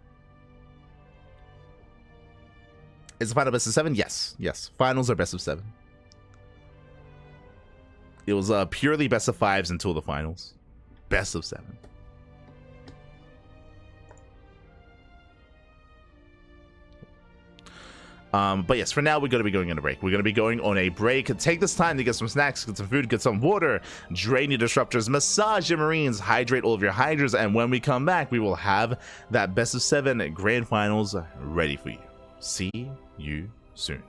Is the final best of 7? Yes. Finals are best of 7. It was purely best of 5s until the finals. Best of 7. But yes, for now, we're going to be going on a break. We're going to be going on a break. Take this time to get some snacks, get some food, get some water, drain your disruptors, massage your marines, hydrate all of your hydras, and when we come back, we will have that best of 7 grand finals ready for you. See you soon.